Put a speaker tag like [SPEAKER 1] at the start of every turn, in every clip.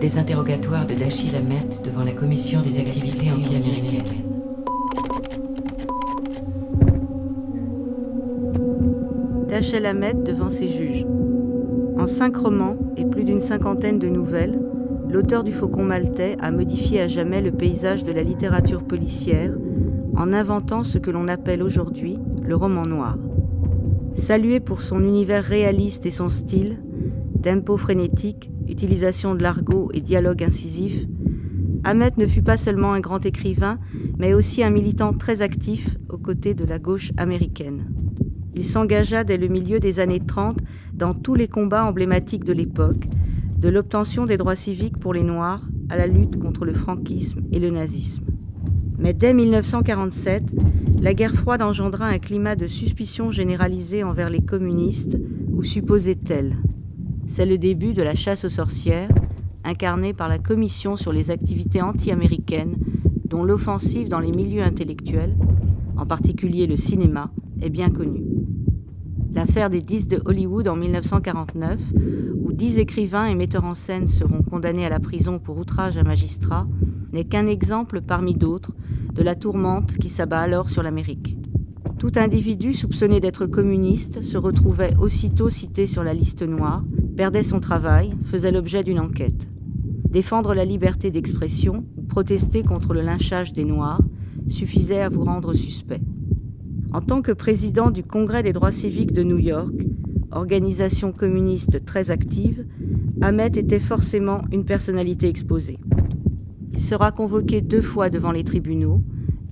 [SPEAKER 1] des interrogatoires de Dashiell Hammett devant la commission des activités anti-américaines.
[SPEAKER 2] Dashiell Hammett devant ses juges. En 5 romans et plus d'une cinquantaine de nouvelles, l'auteur du Faucon maltais a modifié à jamais le paysage de la littérature policière en inventant ce que l'on appelle aujourd'hui le roman noir. Salué pour son univers réaliste et son style, tempo frénétique, utilisation de l'argot et dialogue incisif, Hammett ne fut pas seulement un grand écrivain, mais aussi un militant très actif aux côtés de la gauche américaine. Il s'engagea dès le milieu des années 30 dans tous les combats emblématiques de l'époque, de l'obtention des droits civiques pour les Noirs à la lutte contre le franquisme et le nazisme. Mais dès 1947, la guerre froide engendra un climat de suspicion généralisée envers les communistes, ou supposait-elle. C'est le début de la chasse aux sorcières, incarnée par la Commission sur les activités anti-américaines, dont l'offensive dans les milieux intellectuels, en particulier le cinéma, est bien connue. L'affaire des 10 de Hollywood en 1949, où 10 écrivains et metteurs en scène seront condamnés à la prison pour outrage à magistrat, n'est qu'un exemple parmi d'autres de la tourmente qui s'abat alors sur l'Amérique. Tout individu soupçonné d'être communiste se retrouvait aussitôt cité sur la liste noire, perdait son travail, faisait l'objet d'une enquête. Défendre la liberté d'expression ou protester contre le lynchage des Noirs suffisait à vous rendre suspect. En tant que président du Congrès des droits civiques de New York, organisation communiste très active, Hammett était forcément une personnalité exposée. Il sera convoqué 2 fois devant les tribunaux,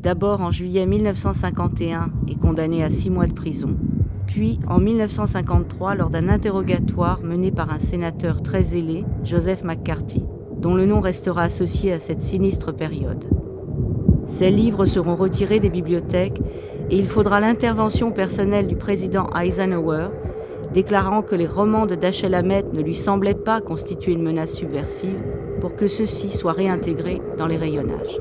[SPEAKER 2] d'abord en juillet 1951 et condamné à 6 mois de prison, puis en 1953 lors d'un interrogatoire mené par un sénateur très zélé, Joseph McCarthy, dont le nom restera associé à cette sinistre période. Ces livres seront retirés des bibliothèques et il faudra l'intervention personnelle du président Eisenhower, déclarant que les romans de Dashiell Hammett ne lui semblaient pas constituer une menace subversive pour que ceux-ci soient réintégrés dans les rayonnages.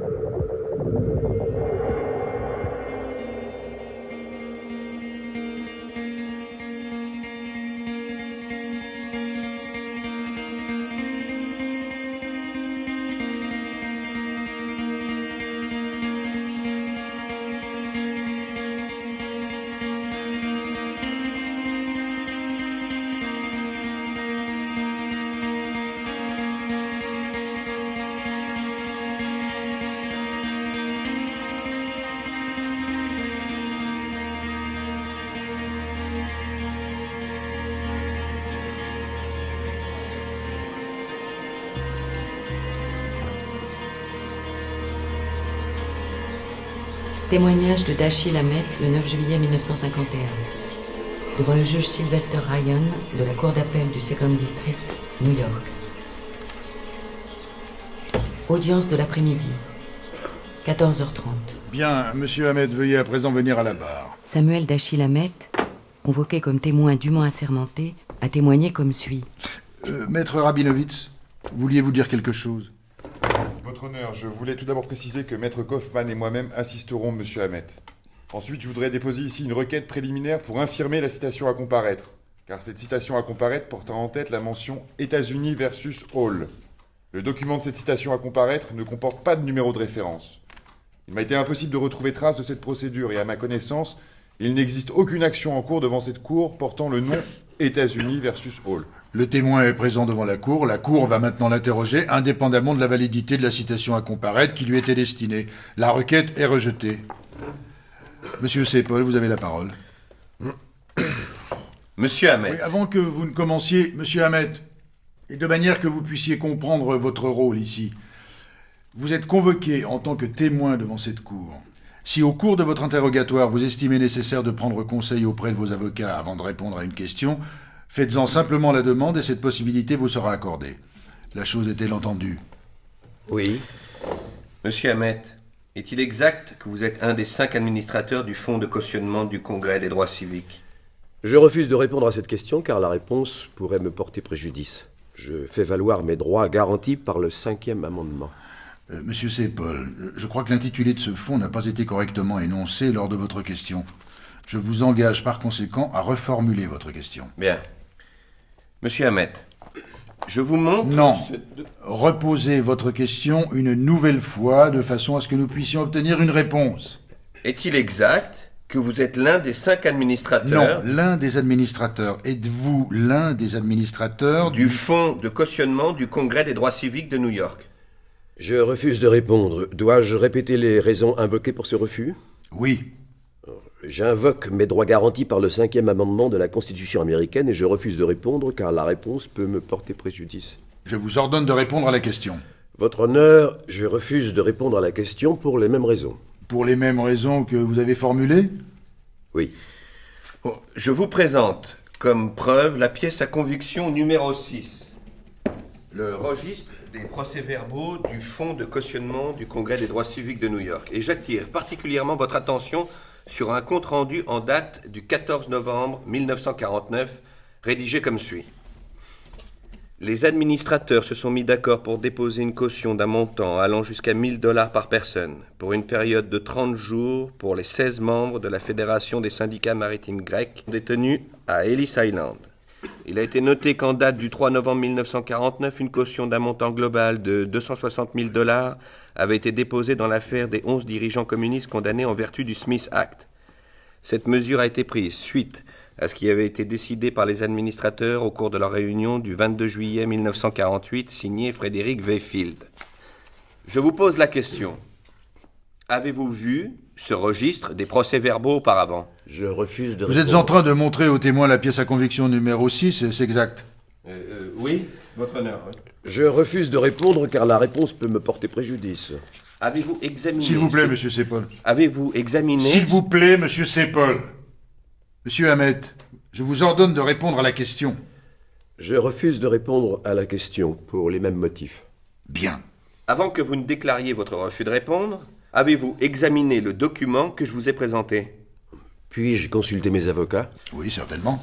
[SPEAKER 1] Témoignage de Dashiell Hammett le 9 juillet 1951. Devant le juge Sylvester Ryan de la cour d'appel du Second District, New York. Audience de l'après-midi, 14h30.
[SPEAKER 3] Bien, monsieur Hammett, veuillez à présent venir à la barre.
[SPEAKER 1] Samuel Dashiell Hammett, convoqué comme témoin dûment assermenté, a témoigné comme suit.
[SPEAKER 3] Maître Rabinovitz, vouliez-vous dire quelque chose ?
[SPEAKER 4] Votre honneur, je voulais tout d'abord préciser que Maître Kaufmann et moi-même assisterons monsieur Hammett. Ensuite, je voudrais déposer ici une requête préliminaire pour infirmer la citation à comparaître, car cette citation à comparaître portera en tête la mention « États-Unis versus Hall ». Le document de cette citation à comparaître ne comporte pas de numéro de référence. Il m'a été impossible de retrouver trace de cette procédure et à ma connaissance, il n'existe aucune action en cours devant cette cour portant le nom « États-Unis versus Hall ».
[SPEAKER 3] Le témoin est présent devant la cour va maintenant l'interroger, indépendamment de la validité de la citation à comparaître qui lui était destinée. La requête est rejetée. Monsieur Seppel, vous avez la parole.
[SPEAKER 5] Monsieur Hammett.
[SPEAKER 3] Oui, avant que vous ne commenciez, monsieur Hammett, et de manière que vous puissiez comprendre votre rôle ici, vous êtes convoqué en tant que témoin devant cette cour. Si au cours de votre interrogatoire, vous estimez nécessaire de prendre conseil auprès de vos avocats avant de répondre à une question, faites-en simplement la demande et cette possibilité vous sera accordée. La chose est-elle entendue ?
[SPEAKER 5] Oui. Monsieur Hammett, est-il exact que vous êtes un des 5 administrateurs du fonds de cautionnement du Congrès des droits civiques ?
[SPEAKER 6] Je refuse de répondre à cette question car la réponse pourrait me porter préjudice. Je fais valoir mes droits garantis par le 5e amendement.
[SPEAKER 3] Monsieur Seppel, je crois que l'intitulé de ce fonds n'a pas été correctement énoncé lors de votre question. Je vous engage par conséquent à reformuler votre question.
[SPEAKER 5] Bien. Monsieur Hammett, Je vous montre...
[SPEAKER 3] Non. Reposez votre question une nouvelle fois de façon à ce que nous puissions obtenir une réponse.
[SPEAKER 5] Est-il exact que vous êtes l'un des 5 administrateurs...
[SPEAKER 3] Non, l'un des administrateurs. Êtes-vous l'un des administrateurs
[SPEAKER 5] du fonds de cautionnement du Congrès des droits civiques de New York?
[SPEAKER 6] Je refuse de répondre. Dois-je répéter les raisons invoquées pour ce refus?
[SPEAKER 3] Oui.
[SPEAKER 6] J'invoque mes droits garantis par le 5e amendement de la Constitution américaine et je refuse de répondre car la réponse peut me porter préjudice.
[SPEAKER 3] Je vous ordonne de répondre à la question.
[SPEAKER 6] Votre honneur, je refuse de répondre à la question pour les mêmes raisons.
[SPEAKER 3] Pour les mêmes raisons que vous avez formulées?
[SPEAKER 6] Oui.
[SPEAKER 5] Bon, je vous présente comme preuve la pièce à conviction numéro 6. Le registre des procès-verbaux du fonds de cautionnement du Congrès des droits civiques de New York. Et j'attire particulièrement votre attention sur un compte-rendu en date du 14 novembre 1949, rédigé comme suit. Les administrateurs se sont mis d'accord pour déposer une caution d'un montant allant jusqu'à $1000 par personne, pour une période de 30 jours pour les 16 membres de la Fédération des syndicats maritimes grecs détenus à Ellis Island. Il a été noté qu'en date du 3 novembre 1949, une caution d'un montant global de $260 000 avait été déposée dans l'affaire des 11 dirigeants communistes condamnés en vertu du Smith Act. Cette mesure a été prise suite à ce qui avait été décidé par les administrateurs au cours de leur réunion du 22 juillet 1948, signé Frédéric V. Field. Je vous pose la question. Avez-vous vu ce registre des procès-verbaux auparavant?
[SPEAKER 6] Je refuse de
[SPEAKER 3] Vous
[SPEAKER 6] répondre.
[SPEAKER 3] êtes en train de montrer aux témoins la pièce à conviction numéro 6, c'est exact.
[SPEAKER 5] Oui, votre honneur. Oui.
[SPEAKER 6] Je refuse de répondre car la réponse peut me porter préjudice.
[SPEAKER 5] Avez-vous examiné...
[SPEAKER 3] S'il vous plaît, monsieur Sepol.
[SPEAKER 5] Avez-vous examiné...
[SPEAKER 3] S'il vous plaît, monsieur Sepol. Monsieur Hamet, je vous ordonne de répondre à la question.
[SPEAKER 6] Je refuse de répondre à la question pour les mêmes motifs.
[SPEAKER 3] Bien.
[SPEAKER 5] Avant que vous ne déclariez votre refus de répondre, avez-vous examiné le document que je vous ai présenté?
[SPEAKER 6] Puis-je consulter mes avocats?
[SPEAKER 3] Oui, certainement.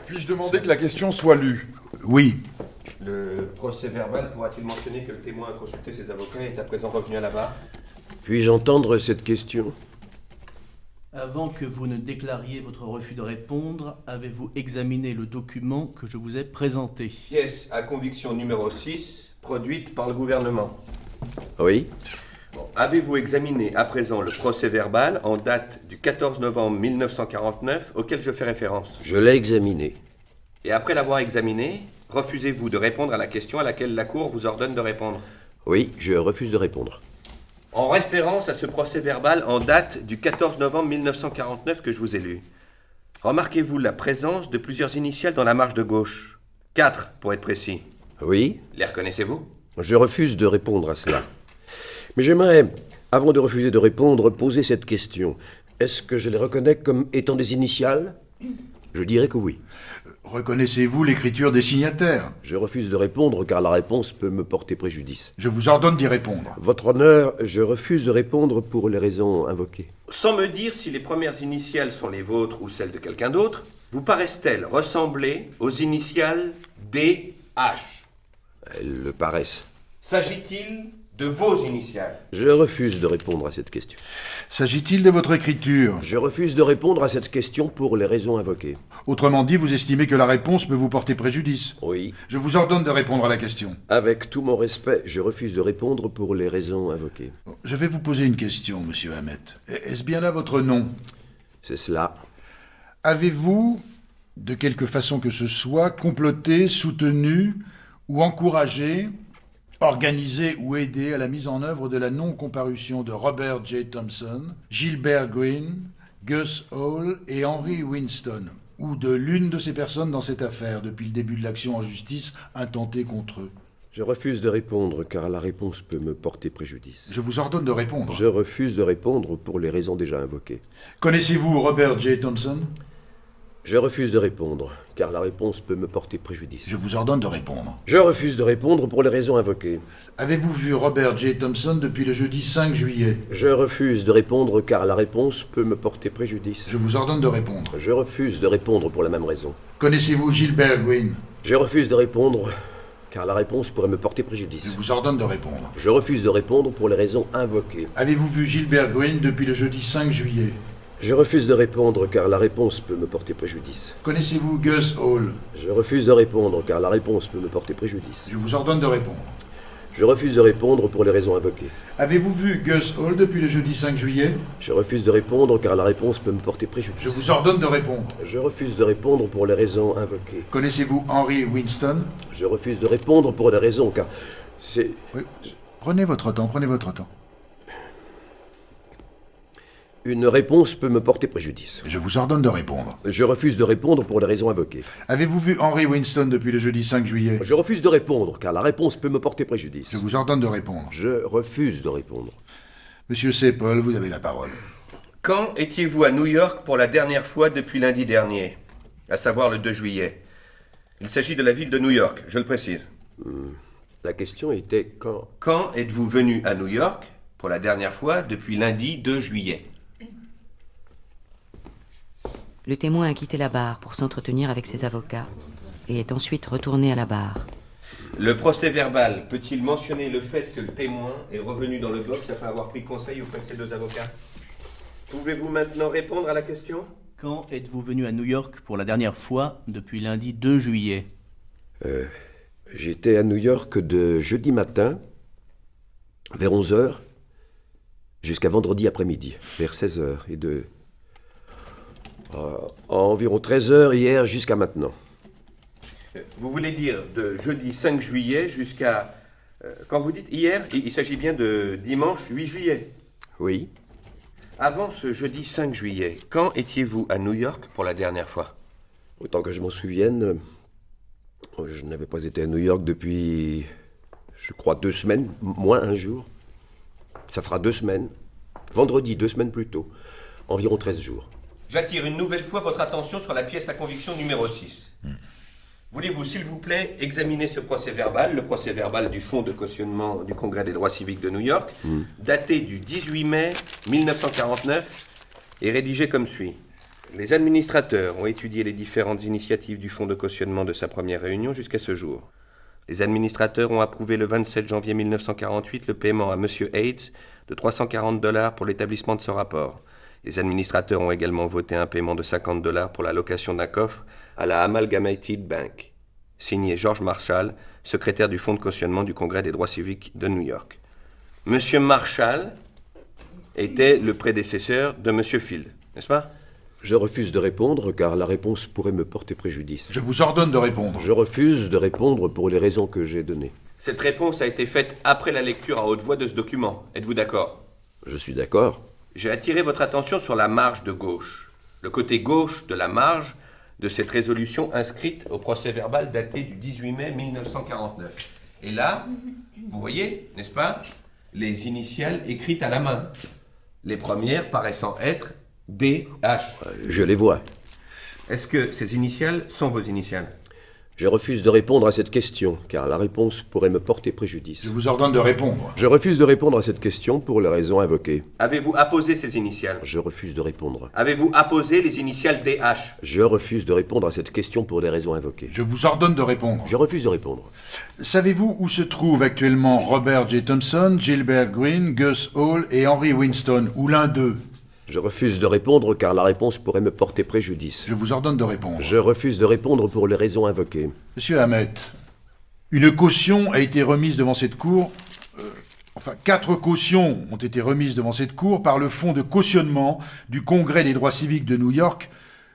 [SPEAKER 4] Puis-je demander que la question soit lue?
[SPEAKER 3] Oui.
[SPEAKER 5] Le procès-verbal pourra-t-il mentionner que le témoin a consulté ses avocats et est à présent revenu à la barre?
[SPEAKER 6] Puis-je entendre cette question?
[SPEAKER 7] Avant que vous ne déclariez votre refus de répondre, avez-vous examiné le document que je vous ai présenté?
[SPEAKER 5] Pièce à conviction numéro 6, produite par le gouvernement.
[SPEAKER 6] Oui.
[SPEAKER 5] Bon, avez-vous examiné à présent le procès-verbal en date du 14 novembre 1949 auquel je fais référence?
[SPEAKER 6] Je l'ai examiné.
[SPEAKER 5] Et après l'avoir examiné, refusez-vous de répondre à la question à laquelle la Cour vous ordonne de répondre?
[SPEAKER 6] Oui, je refuse de répondre.
[SPEAKER 5] En référence à ce procès-verbal en date du 14 novembre 1949 que je vous ai lu, remarquez-vous la présence de plusieurs initiales dans la marge de gauche? 4, pour être précis.
[SPEAKER 6] Oui.
[SPEAKER 5] Les reconnaissez-vous?
[SPEAKER 6] Je refuse de répondre à cela. Mais j'aimerais, avant de refuser de répondre, poser cette question. Est-ce que je les reconnais comme étant des initiales? Je dirais que oui.
[SPEAKER 3] Reconnaissez-vous l'écriture des signataires?
[SPEAKER 6] Je refuse de répondre car la réponse peut me porter préjudice.
[SPEAKER 3] Je vous ordonne d'y répondre.
[SPEAKER 6] Votre honneur, je refuse de répondre pour les raisons invoquées.
[SPEAKER 5] Sans me dire si les premières initiales sont les vôtres ou celles de quelqu'un d'autre, vous paraissent-elles ressembler aux initiales DH?
[SPEAKER 6] Elles le paraissent.
[SPEAKER 5] S'agit-il de vos initiales?
[SPEAKER 6] Je refuse de répondre à cette question.
[SPEAKER 3] S'agit-il de votre écriture?
[SPEAKER 6] Je refuse de répondre à cette question pour les raisons invoquées.
[SPEAKER 3] Autrement dit, vous estimez que la réponse peut vous porter préjudice?
[SPEAKER 6] Oui.
[SPEAKER 3] Je vous ordonne de répondre à la question.
[SPEAKER 6] Avec tout mon respect, je refuse de répondre pour les raisons invoquées.
[SPEAKER 3] Je vais vous poser une question, monsieur Hamet. Est-ce bien là votre nom?
[SPEAKER 6] C'est cela.
[SPEAKER 3] Avez-vous, de quelque façon que ce soit, comploté, soutenu ou encouragé, organisé ou aidé à la mise en œuvre de la non-comparution de Robert J. Thompson, Gilbert Green, Gus Hall et Henry Winston, ou de l'une de ces personnes dans cette affaire depuis le début de l'action en justice intentée contre eux?
[SPEAKER 6] Je refuse de répondre car la réponse peut me porter préjudice.
[SPEAKER 3] Je vous ordonne de répondre.
[SPEAKER 6] Je refuse de répondre pour les raisons déjà invoquées.
[SPEAKER 3] Connaissez-vous Robert J. Thompson?
[SPEAKER 6] Je refuse de répondre car la réponse peut me porter préjudice.
[SPEAKER 3] Je vous ordonne de répondre.
[SPEAKER 6] Je refuse de répondre pour les raisons invoquées.
[SPEAKER 3] Avez-vous vu Robert J. Thompson depuis le jeudi 5 juillet?
[SPEAKER 6] Je refuse de répondre car la réponse peut me porter préjudice.
[SPEAKER 3] Je vous ordonne de répondre.
[SPEAKER 6] Je refuse de répondre pour la même raison.
[SPEAKER 3] Connaissez-vous Gilbert Green?
[SPEAKER 6] Je refuse de répondre car la réponse pourrait me porter préjudice.
[SPEAKER 3] Je vous ordonne de répondre.
[SPEAKER 6] Je refuse de répondre pour les raisons invoquées.
[SPEAKER 3] Avez-vous vu Gilbert Green depuis le jeudi 5 juillet?
[SPEAKER 6] Je refuse de répondre car la réponse peut me porter préjudice.
[SPEAKER 3] Connaissez-vous Gus Hall?
[SPEAKER 6] Je refuse de répondre car la réponse peut me porter préjudice.
[SPEAKER 3] Je vous ordonne de répondre.
[SPEAKER 6] Je refuse de répondre pour les raisons invoquées.
[SPEAKER 3] Avez-vous vu Gus Hall depuis le jeudi 5 juillet?
[SPEAKER 6] Je refuse de répondre car la réponse peut me porter préjudice.
[SPEAKER 3] Je vous ordonne de répondre.
[SPEAKER 6] Je refuse de répondre pour les raisons invoquées.
[SPEAKER 3] Connaissez-vous Henry Winston?
[SPEAKER 6] Je refuse de répondre pour les raisons car c'est...
[SPEAKER 3] Oui. Prenez votre temps, prenez votre temps.
[SPEAKER 6] Une réponse peut me porter préjudice.
[SPEAKER 3] Je vous ordonne de répondre.
[SPEAKER 6] Je refuse de répondre pour les raisons invoquées.
[SPEAKER 3] Avez-vous vu Henry Winston depuis le jeudi 5 juillet?
[SPEAKER 6] Je refuse de répondre car la réponse peut me porter préjudice.
[SPEAKER 3] Je vous ordonne de répondre.
[SPEAKER 6] Je refuse de répondre.
[SPEAKER 3] Monsieur Seppel, vous avez la parole.
[SPEAKER 5] Quand étiez-vous à New York pour la dernière fois depuis lundi dernier, à savoir le 2 juillet? Il s'agit de la ville de New York, je le précise.
[SPEAKER 6] La question était quand...
[SPEAKER 5] Quand êtes-vous venu à New York pour la dernière fois depuis lundi 2 juillet?
[SPEAKER 1] Le témoin a quitté la barre pour s'entretenir avec ses avocats et est ensuite retourné à la barre.
[SPEAKER 5] Le procès-verbal peut-il mentionner le fait que le témoin est revenu dans le box après avoir pris conseil auprès de ses deux avocats? Pouvez-vous maintenant répondre à la question?
[SPEAKER 7] Quand êtes-vous venu à New York pour la dernière fois depuis lundi 2 juillet?
[SPEAKER 6] J'étais à New York de jeudi matin, vers 11h, jusqu'à vendredi après-midi, vers 16h, et de... à environ 13h hier jusqu'à maintenant.
[SPEAKER 5] Vous voulez dire de jeudi 5 juillet jusqu'à... quand vous dites hier, il s'agit bien de dimanche 8 juillet.
[SPEAKER 6] Oui.
[SPEAKER 5] Avant ce jeudi 5 juillet, quand étiez-vous à New York pour la dernière fois?
[SPEAKER 6] Autant que je m'en souvienne, je n'avais pas été à New York depuis, je crois, 2 semaines, moins un jour. Ça fera 2 semaines. Vendredi, 2 semaines plus tôt. Environ 13 jours.
[SPEAKER 5] J'attire une nouvelle fois votre attention sur la pièce à conviction numéro 6. Voulez-vous, s'il vous plaît, examiner ce procès-verbal, le procès-verbal du Fonds de cautionnement du Congrès des droits civiques de New York, daté du 18 mai 1949, et rédigé comme suit. Les administrateurs ont étudié les différentes initiatives du Fonds de cautionnement de sa première réunion jusqu'à ce jour. Les administrateurs ont approuvé le 27 janvier 1948 le paiement à M. Hayes de $340 pour l'établissement de ce rapport. Les administrateurs ont également voté un paiement de $50 pour la location d'un coffre à la Amalgamated Bank. Signé George Marshall, secrétaire du Fonds de cautionnement du Congrès des droits civiques de New York. Monsieur Marshall était le prédécesseur de Monsieur Field, n'est-ce pas?
[SPEAKER 6] Je refuse de répondre car la réponse pourrait me porter préjudice.
[SPEAKER 3] Je vous ordonne de répondre.
[SPEAKER 6] Je refuse de répondre pour les raisons que j'ai données.
[SPEAKER 5] Cette réponse a été faite après la lecture à haute voix de ce document. Êtes-vous d'accord?
[SPEAKER 6] Je suis d'accord.
[SPEAKER 5] J'ai attiré votre attention sur la marge de gauche. Le côté gauche de la marge de cette résolution inscrite au procès-verbal daté du 18 mai 1949. Et là, vous voyez, n'est-ce pas, les initiales écrites à la main. Les premières paraissant être D.H.
[SPEAKER 6] Je les vois.
[SPEAKER 5] Est-ce que ces initiales sont vos initiales?
[SPEAKER 6] Je refuse de répondre à cette question, car la réponse pourrait me porter préjudice.
[SPEAKER 3] Je vous ordonne de répondre.
[SPEAKER 6] Je refuse de répondre à cette question pour les raisons invoquées.
[SPEAKER 5] Avez-vous apposé ces initiales?
[SPEAKER 6] Je refuse de répondre.
[SPEAKER 5] Avez-vous apposé les initiales D.H.
[SPEAKER 6] Je refuse de répondre à cette question pour des raisons invoquées.
[SPEAKER 3] Je vous ordonne de répondre.
[SPEAKER 6] Je refuse de répondre.
[SPEAKER 3] Savez-vous où se trouvent actuellement Robert J. Thompson, Gilbert Green, Gus Hall et Henry Winston, ou l'un d'eux?
[SPEAKER 6] Je refuse de répondre car la réponse pourrait me porter préjudice.
[SPEAKER 3] Je vous ordonne de répondre.
[SPEAKER 6] Je refuse de répondre pour les raisons invoquées.
[SPEAKER 3] Monsieur Hamet, une caution a été remise devant cette cour... 4 cautions ont été remises devant cette cour par le Fonds de cautionnement du Congrès des droits civiques de New York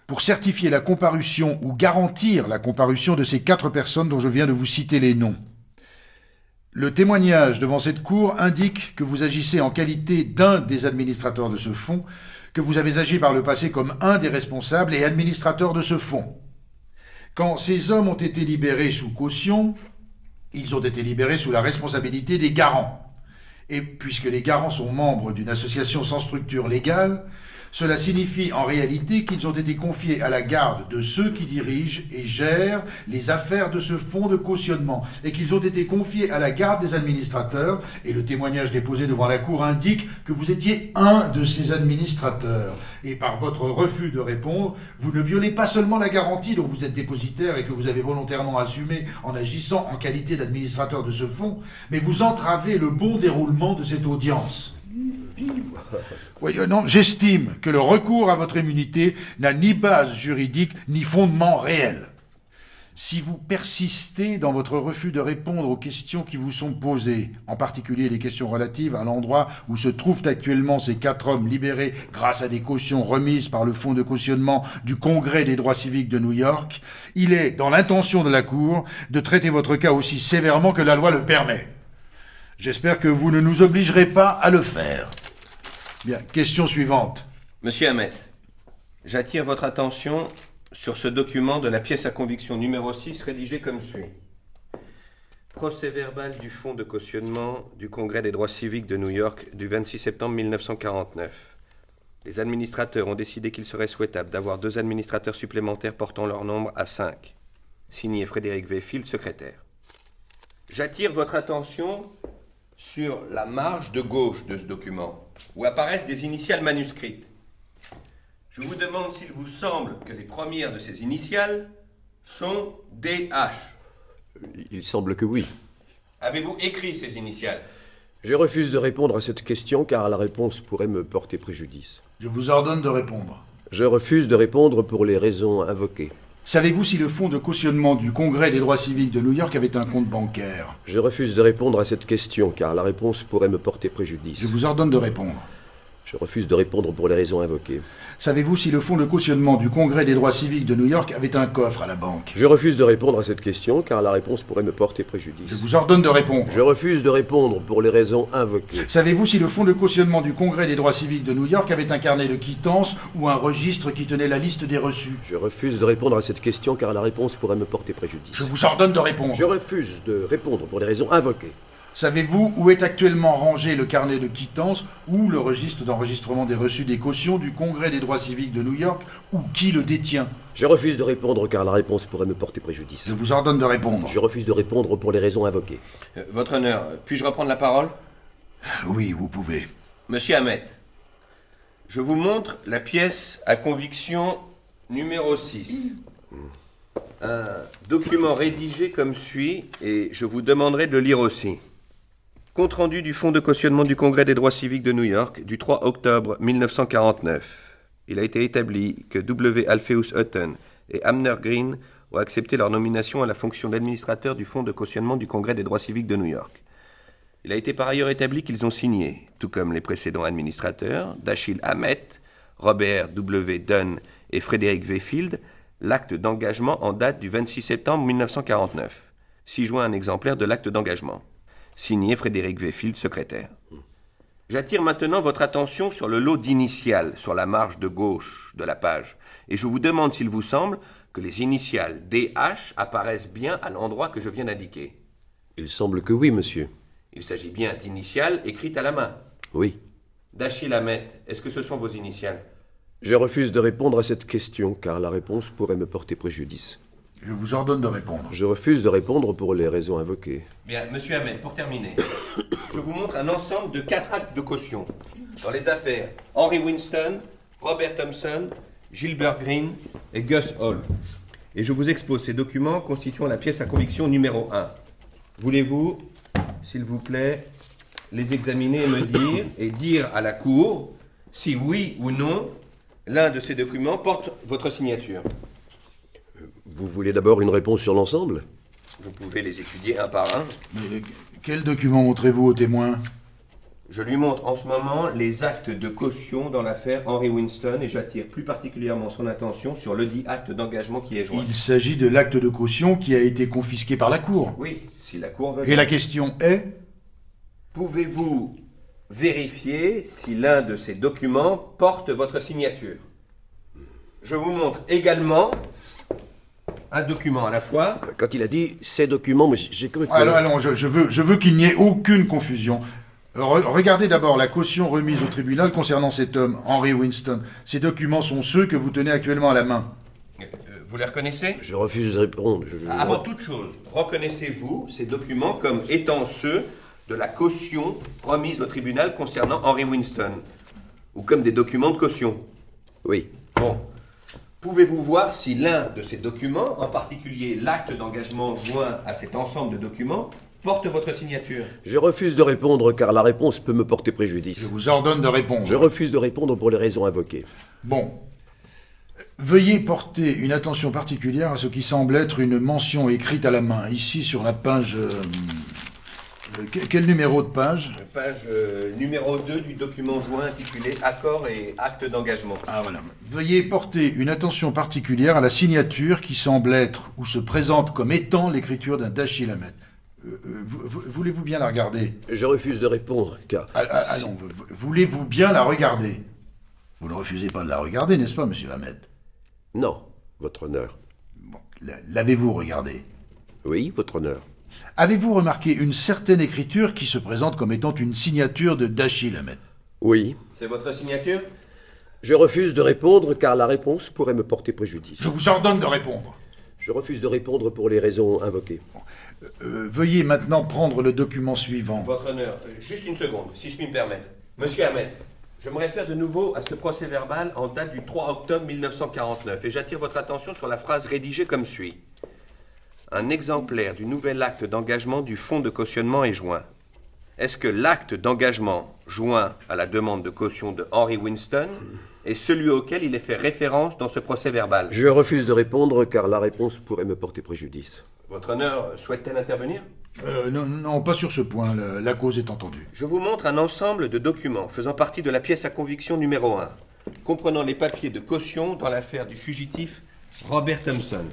[SPEAKER 3] pour certifier la comparution ou garantir la comparution de ces 4 personnes dont je viens de vous citer les noms. Le témoignage devant cette cour indique que vous agissez en qualité d'un des administrateurs de ce fonds, que vous avez agi par le passé comme un des responsables et administrateurs de ce fonds. Quand ces hommes ont été libérés sous caution, ils ont été libérés sous la responsabilité des garants. Et puisque les garants sont membres d'une association sans structure légale, Cela signifie en réalité qu'ils ont été confiés à la garde de ceux qui dirigent et gèrent les affaires de ce fonds de cautionnement et qu'ils ont été confiés à la garde des administrateurs, et le témoignage déposé devant la Cour indique que vous étiez un de ces administrateurs. Et par votre refus de répondre, vous ne violez pas seulement la garantie dont vous êtes dépositaire et que vous avez volontairement assumée en agissant en qualité d'administrateur de ce fonds, mais vous entravez le bon déroulement de cette audience. Oui, non, j'estime que le recours à votre immunité n'a ni base juridique ni fondement réel. Si vous persistez dans votre refus de répondre aux questions qui vous sont posées, en particulier les questions relatives à l'endroit où se trouvent actuellement ces 4 hommes libérés grâce à des cautions remises par le fonds de cautionnement du Congrès des droits civiques de New York, il est dans l'intention de la Cour de traiter votre cas aussi sévèrement que la loi le permet. J'espère que vous ne nous obligerez pas à le faire. Bien, question suivante.
[SPEAKER 5] Monsieur Hamet, j'attire votre attention sur ce document de la pièce à conviction numéro 6 rédigé comme suit. Procès-verbal du fonds de cautionnement du Congrès des droits civiques de New York du 26 septembre 1949. Les administrateurs ont décidé qu'il serait souhaitable d'avoir 2 administrateurs supplémentaires portant leur nombre à 5. Signé Frédéric Vayfield, secrétaire. J'attire votre attention sur la marge de gauche de ce document, où apparaissent des initiales manuscrites. Je vous demande s'il vous semble que les premières de ces initiales sont DH.
[SPEAKER 6] Il semble que oui.
[SPEAKER 5] Avez-vous écrit ces initiales?
[SPEAKER 6] Je refuse de répondre à cette question car la réponse pourrait me porter préjudice.
[SPEAKER 3] Je vous ordonne de répondre.
[SPEAKER 6] Je refuse de répondre pour les raisons invoquées.
[SPEAKER 3] Savez-vous si le fonds de cautionnement du Congrès des droits civiques de New York avait un compte bancaire?
[SPEAKER 6] Je refuse de répondre à cette question car la réponse pourrait me porter préjudice.
[SPEAKER 3] Je vous ordonne de répondre.
[SPEAKER 6] Je refuse de répondre pour les raisons invoquées.
[SPEAKER 3] Savez-vous si le fonds de cautionnement du Congrès des droits civiques de New York avait un coffre à la banque?
[SPEAKER 6] Je refuse de répondre à cette question car la réponse pourrait me porter préjudice.
[SPEAKER 3] Je vous ordonne de répondre.
[SPEAKER 6] Je refuse de répondre pour les raisons invoquées.
[SPEAKER 3] Savez-vous si le fonds de cautionnement du Congrès des droits civiques de New York avait un carnet de quittance ou un registre qui tenait la liste des reçus?
[SPEAKER 6] Je refuse de répondre à cette question car la réponse pourrait me porter préjudice.
[SPEAKER 3] Je vous ordonne de répondre.
[SPEAKER 6] Je refuse de répondre pour les raisons invoquées.
[SPEAKER 3] Savez-vous où est actuellement rangé le carnet de quittance ou le registre d'enregistrement des reçus des cautions du Congrès des droits civiques de New York ou qui le détient?
[SPEAKER 6] Je refuse de répondre car la réponse pourrait me porter préjudice.
[SPEAKER 3] Je vous ordonne de répondre.
[SPEAKER 6] Je refuse de répondre pour les raisons invoquées.
[SPEAKER 5] Votre honneur, puis-je reprendre la parole?
[SPEAKER 3] Oui, vous pouvez.
[SPEAKER 5] Monsieur Hamet, je vous montre la pièce à conviction numéro 6. Un document rédigé comme suit, et je vous demanderai de le lire aussi. Compte rendu du fonds de cautionnement du Congrès des droits civiques de New York du 3 octobre 1949. Il a été établi que W. Alpheus Hutton et Abner Green ont accepté leur nomination à la fonction d'administrateur du fonds de cautionnement du Congrès des droits civiques de New York. Il a été par ailleurs établi qu'ils ont signé, tout comme les précédents administrateurs, Dashiell Hamet, Robert W. Dunn et Frédéric Vayfield, l'acte d'engagement en date du 26 septembre 1949. Ci-joint un exemplaire de l'acte d'engagement. Signé Frédéric Vayfield, secrétaire. J'attire maintenant votre attention sur le lot d'initiales sur la marge de gauche de la page, et je vous demande s'il vous semble que les initiales DH apparaissent bien à l'endroit que je viens d'indiquer.
[SPEAKER 6] Il semble que oui, monsieur.
[SPEAKER 5] Il s'agit bien d'initiales écrites à la main.
[SPEAKER 6] Oui.
[SPEAKER 5] Dashiell Hamet, est-ce que ce sont vos initiales?
[SPEAKER 6] Je refuse de répondre à cette question car la réponse pourrait me porter préjudice.
[SPEAKER 3] Je vous ordonne de répondre.
[SPEAKER 6] Je refuse de répondre pour les raisons invoquées.
[SPEAKER 5] Bien, monsieur Hamet, pour terminer, je vous montre un ensemble de 4 actes de caution dans les affaires Henry Winston, Robert Thompson, Gilbert Green et Gus Hall. Et je vous expose ces documents constituant la pièce à conviction numéro 1. Voulez-vous, s'il vous plaît, les examiner et dire à la Cour si oui ou non l'un de ces documents porte votre signature?
[SPEAKER 6] Vous voulez d'abord une réponse sur l'ensemble?
[SPEAKER 5] Vous pouvez les étudier un par un.
[SPEAKER 3] Mais quel document montrez-vous au témoin?
[SPEAKER 5] Je lui montre en ce moment les actes de caution dans l'affaire Henry Winston et j'attire plus particulièrement son attention sur ledit acte d'engagement qui est joint.
[SPEAKER 3] Il s'agit de l'acte de caution qui a été confisqué par la Cour.
[SPEAKER 5] Oui, si la Cour veut...
[SPEAKER 3] Et la question est?
[SPEAKER 5] Pouvez-vous vérifier si l'un de ces documents porte votre signature? Je vous montre également un document à la fois.
[SPEAKER 6] Quand il a dit ces documents, mais j'ai cru que...
[SPEAKER 3] Allons, je veux qu'il n'y ait aucune confusion. Regardez d'abord la caution remise au tribunal concernant cet homme, Henry Winston. Ces documents sont ceux que vous tenez actuellement à la main.
[SPEAKER 5] Vous les reconnaissez?
[SPEAKER 6] Je refuse de répondre.
[SPEAKER 5] Avant toute chose, reconnaissez-vous ces documents comme étant ceux de la caution remise au tribunal concernant Henry Winston? Ou comme des documents de caution?
[SPEAKER 6] Oui.
[SPEAKER 5] Bon. Pouvez-vous voir si l'un de ces documents, en particulier l'acte d'engagement joint à cet ensemble de documents, porte votre signature?
[SPEAKER 6] Je refuse de répondre car la réponse peut me porter préjudice.
[SPEAKER 3] Je vous ordonne de répondre.
[SPEAKER 6] Je refuse de répondre pour les raisons invoquées.
[SPEAKER 3] Bon. Veuillez porter une attention particulière à ce qui semble être une mention écrite à la main, ici sur la page... quel numéro de page?
[SPEAKER 5] Page numéro 2 du document joint intitulé « Accord et acte d'engagement ».
[SPEAKER 3] Ah voilà. Veuillez porter une attention particulière à la signature qui semble être ou se présente comme étant l'écriture d'un Dashiell Hammett. Voulez-vous bien la regarder?
[SPEAKER 6] Je refuse de répondre car...
[SPEAKER 3] Allons, voulez-vous bien la regarder? Vous ne refusez pas de la regarder, n'est-ce pas, monsieur Hammett?
[SPEAKER 6] Non, votre honneur.
[SPEAKER 3] Bon, l'avez-vous regardée?
[SPEAKER 6] Oui, votre honneur.
[SPEAKER 3] Avez-vous remarqué une certaine écriture qui se présente comme étant une signature de Dashiell Hammett?
[SPEAKER 6] Oui.
[SPEAKER 5] C'est votre signature?
[SPEAKER 6] Je refuse de répondre car la réponse pourrait me porter préjudice.
[SPEAKER 3] Je vous ordonne de répondre.
[SPEAKER 6] Je refuse de répondre pour les raisons invoquées.
[SPEAKER 3] Veuillez maintenant prendre le document suivant.
[SPEAKER 5] Votre honneur, juste une seconde, si je puis me permettre. Monsieur Hammett, je me réfère de nouveau à ce procès-verbal en date du 3 octobre 1949 et j'attire votre attention sur la phrase rédigée comme suit. Un exemplaire du nouvel acte d'engagement du fonds de cautionnement est joint. Est-ce que l'acte d'engagement joint à la demande de caution de Henry Winston est celui auquel il est fait référence dans ce procès-verbal?
[SPEAKER 6] Je refuse de répondre car la réponse pourrait me porter préjudice.
[SPEAKER 5] Votre honneur souhaite-t-elle intervenir?
[SPEAKER 3] Non, pas sur ce point, la cause est entendue.
[SPEAKER 5] Je vous montre un ensemble de documents faisant partie de la pièce à conviction numéro 1, comprenant les papiers de caution dans l'affaire du fugitif Robert Thompson.